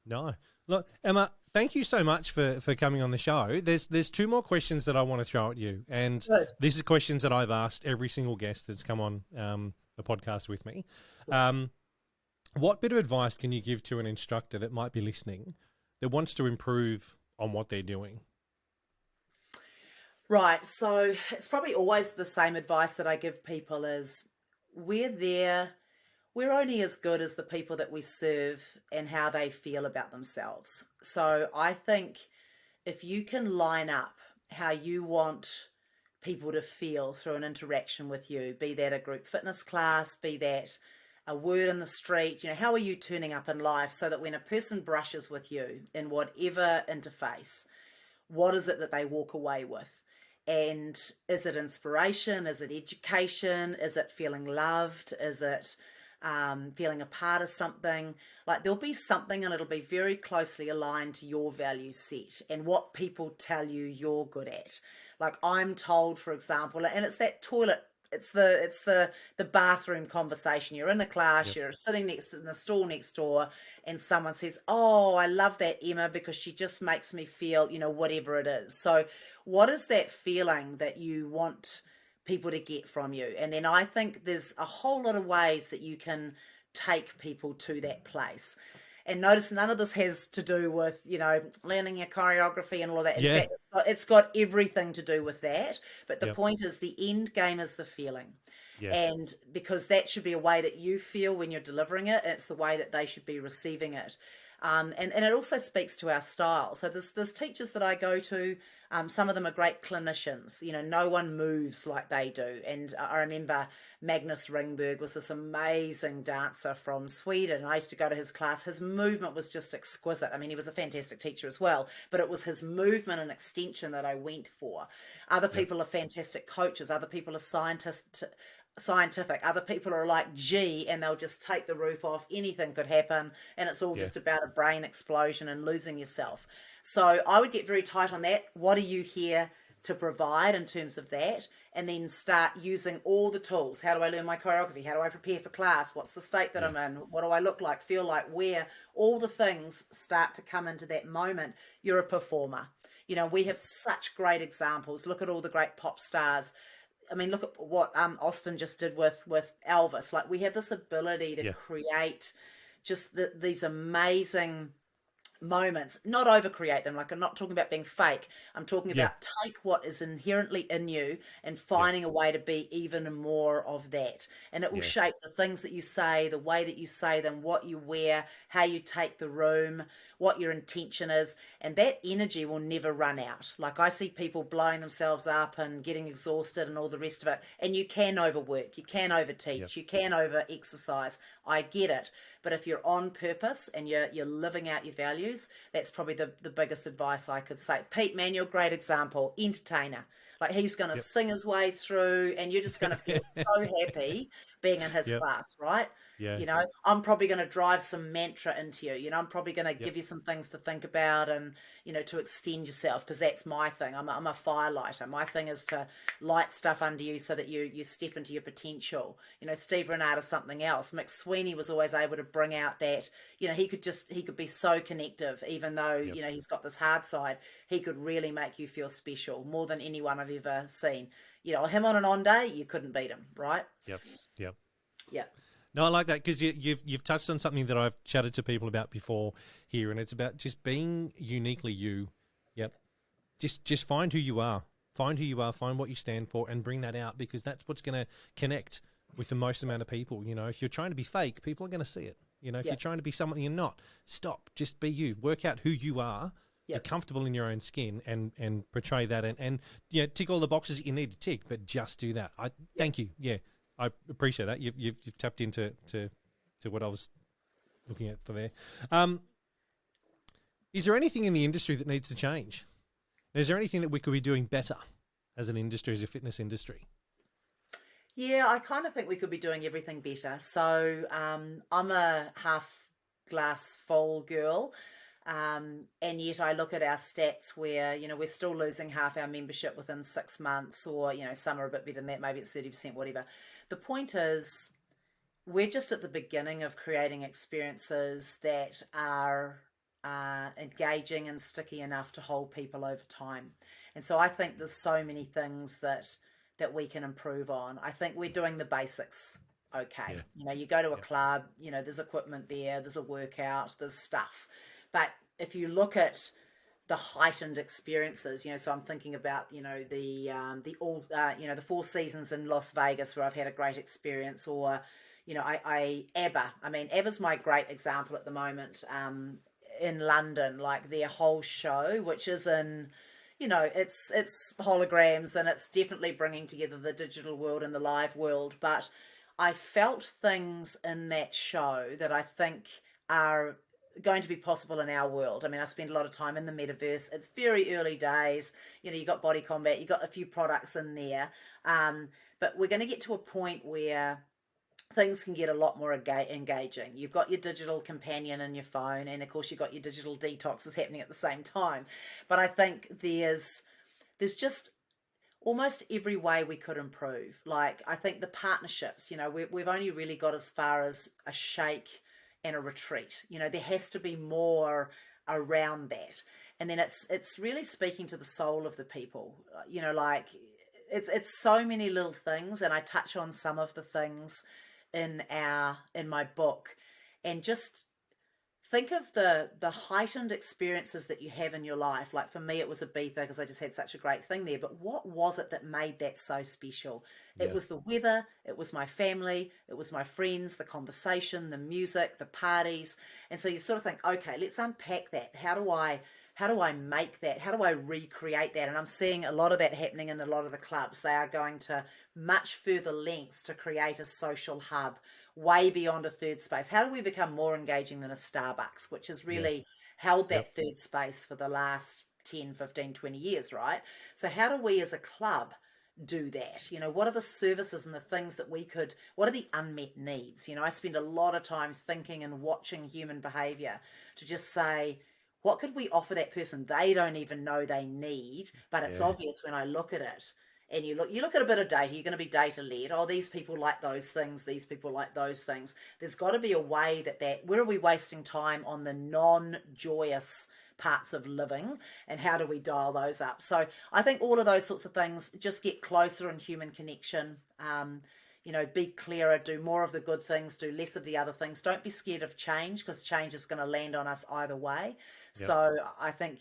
No, look, Emma, thank you so much for coming on the show. There's two more questions that I want to throw at you, and this is questions that I've asked every single guest that's come on the podcast with me. What bit of advice can you give to an instructor that might be listening that wants to improve on what they're doing? Right. So it's probably always the same advice that I give people is we're only as good as the people that we serve and how they feel about themselves. So I think if you can line up how you want people to feel through an interaction with you, be that a group fitness class, be that a word in the street, how are you turning up in life so that when a person brushes with you in whatever interface, what is it that they walk away with? And is it inspiration? Is it education? Is it feeling loved? Is it feeling a part of something? Like there'll be something, and it'll be very closely aligned to your value set and what people tell you you're good at. Like I'm told, for example, and it's that toilet, it's the bathroom conversation. You're in a class, you're sitting in the stall next door, and someone says, "Oh, I love that Emma because she just makes me feel, whatever it is." So what is that feeling that you want people to get from you. And then I think there's a whole lot of ways that you can take people to that place. And notice none of this has to do with, learning your choreography and all of that. In Yeah. fact, it's got everything to do with that. But the Yep. point is the end game is the feeling. Yeah. And because that should be a way that you feel when you're delivering it, it's the way that they should be receiving it. And it also speaks to our style. So there's teachers that I go to, some of them are great clinicians. No one moves like they do. And I remember Magnus Ringberg was this amazing dancer from Sweden. I used to go to his class. His movement was just exquisite. I mean, he was a fantastic teacher as well, but it was his movement and extension that I went for. Other people are fantastic coaches. Other people are scientific. Other people are like G, and they'll just take the roof off. Anything could happen, and it's all just about a brain explosion and losing yourself. So I would get very tight on that. What are you here to provide in terms of that? And then start using all the tools. How do I learn my choreography? How do I prepare for class? What's the state that I'm in? What do I look like, feel like, where? All the things start to come into that moment. You're a performer. We have such great examples. Look at all the great pop stars. I mean, look at what Austin just did with Elvis. Like, we have this ability to create just these amazing moments, not over create them. Like, I'm not talking about being fake. I'm talking about take what is inherently in you and finding a way to be even more of that. And it will shape the things that you say, the way that you say them, what you wear, how you take the room, what your intention is. And that energy will never run out. Like, I see people blowing themselves up and getting exhausted and all the rest of it. And you can overwork, you can overteach, you can over exercise. I get it. But if you're on purpose and you're living out your values, that's probably the biggest advice I could say. Pete, man, you're a great example. Entertainer. Like, he's going to sing his way through, and you're just going to feel so happy being in his class, right? Yeah. I'm probably going to drive some mantra into you. I'm probably going to give you some things to think about and, to extend yourself, because that's my thing. I'm a firelighter. My thing is to light stuff under you so that you step into your potential. Steve Renard is something else. Mick Sweeney was always able to bring out that, he could be so connective, even though, he's got this hard side. He could really make you feel special, more than anyone I've ever seen. Him on an on day, you couldn't beat him, right? Yep. Yeah. No, I like that, because you've touched on something that I've chatted to people about before here, and it's about just being uniquely you. Yep. Just find who you are. Find who you are, find what you stand for, and bring that out, because that's what's going to connect with the most amount of people. If you're trying to be fake, people are going to see it. If you're trying to be someone you're not, stop. Just be you. Work out who you are. Be comfortable in your own skin and portray that, and tick all the boxes that you need to tick, but just do that. Thank you. Yeah. I appreciate that. You've tapped into what I was looking at for there. Is there anything in the industry that needs to change? Is there anything that we could be doing better as an industry, as a fitness industry? Yeah, I kind of think we could be doing everything better. So I'm a half glass full girl. And yet I look at our stats where, we're still losing half our membership within 6 months, or, some are a bit better than that. Maybe it's 30%, whatever. The point is, we're just at the beginning of creating experiences that are engaging and sticky enough to hold people over time. And so I think there's so many things that we can improve on. I think we're doing the basics okay. You go to a club, there's equipment there, there's a workout, there's stuff. But if you look at the heightened experiences, so I'm thinking about, the Four Seasons in Las Vegas, where I've had a great experience, or, ABBA. I mean, ABBA's my great example at the moment, in London, like their whole show, which is in, it's holograms, and it's definitely bringing together the digital world and the live world. But I felt things in that show that I think are going to be possible in our world. I mean, I spend a lot of time in the metaverse. It's very early days. You got Body Combat, you got a few products in there. But we're going to get to a point where things can get a lot more engaging. You've got your digital companion in your phone, and of course you've got your digital detox is happening at the same time. But I think there's just almost every way we could improve. Like, I think the partnerships, we've only really got as far as a shake and a retreat. There has to be more around that. And then it's really speaking to the soul of the people. Like, it's so many little things, and I touch on some of the things in my book, and just think of the heightened experiences that you have in your life. Like for me, it was Ibiza because I just had such a great thing there. But what was it that made that so special? It Yeah. was the weather, it was my family, it was my friends, the conversation, the music, the parties. And so you sort of think, okay, let's unpack that. How do I make that? How do I recreate that? And I'm seeing a lot of that happening in a lot of the clubs. They are going to much further lengths to create a social hub way beyond a third space. How do we become more engaging than a Starbucks, which has Yeah. really held Yep. that third space for the last 10, 15, 20 years, right? So how do we as a club do that? What are the services and the things that what are the unmet needs? I spend a lot of time thinking and watching human behavior to just say, what could we offer that person they don't even know they need, but it's Yeah. obvious when I look at it. And you look at a bit of data, you're going to be data led. Oh, these people like those things, these people like those things. There's got to be a way where are we wasting time on the non-joyous parts of living, and how do we dial those up? So I think all of those sorts of things just get closer in human connection. Be clearer, do more of the good things, do less of the other things. Don't be scared of change, because change is going to land on us either way. Yep. So I think,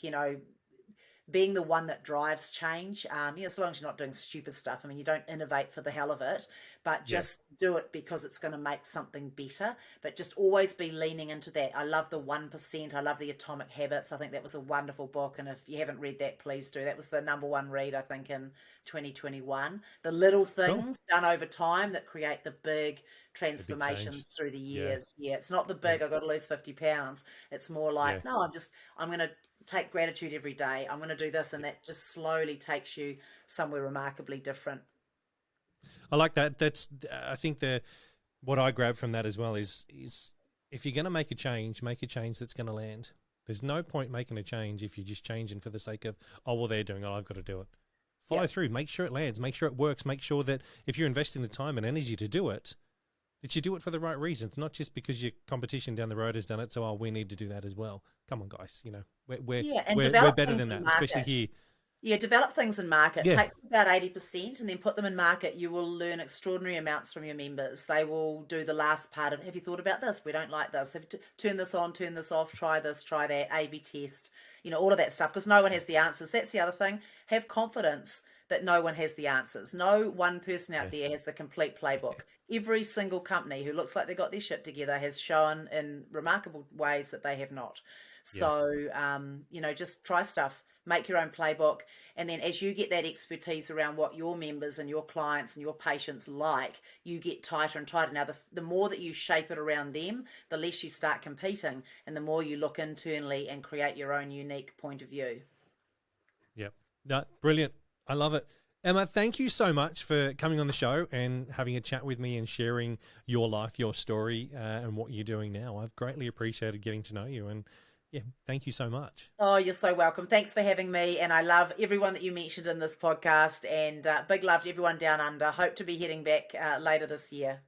being the one that drives change, as long as you're not doing stupid stuff. I mean, you don't innovate for the hell of it, but Yeah. just do it because it's going to make something better. But just always be leaning into that. I love the 1%. I love the Atomic Habits. I think that was a wonderful book. And if you haven't read that, please do. That was the number one read, I think, in 2021. The little Cool. things done over time that create the big The big change. transformations through the Yeah. years. Yeah, it's not the Yeah. big, I've got to lose 50 pounds. It's more Yeah. like, no, I'm going to take gratitude every day. I'm going to do this, and that just slowly takes you somewhere remarkably different. I like that. I think what I grab from that as well is if you're going to make a change that's going to land. There's no point making a change if you're just changing for the sake of, oh, well, they're doing it, I've got to do it. Follow Yeah. through, make sure it lands, make sure it works, make sure that if you're investing the time and energy to do it, that you do it for the right reasons, not just because your competition down the road has done it, so we need to do that as well. Come on, guys, Yeah, and we're develop better things than in that, especially market. here. Yeah, develop things in market. Yeah, Take about 80% and then put them in market. You will learn extraordinary amounts from your members. They will do the last part of, have you thought about this? We don't like this. Turn this on, turn this off, try this, try that, A/B test, all of that stuff, because no one has the answers. That's the other thing. Have confidence that no one has the answers. No one person out yeah, there has the complete playbook. Every single company who looks like they got their shit together has shown in remarkable ways that they have not. yeah. So, just try stuff, make your own playbook. And then as you get that expertise around what your members and your clients and your patients like, you get tighter and tighter. Now, the more that you shape it around them, the less you start competing, and the more you look internally and create your own unique point of view. Yep. No, brilliant. I love it. Emma, thank you so much for coming on the show and having a chat with me and sharing your life, your story, and what you're doing now. I've greatly appreciated getting to know you, and yeah, thank you so much. Oh, you're so welcome. Thanks for having me. And I love everyone that you mentioned in this podcast, and big love to everyone down under. Hope to be heading back later this year.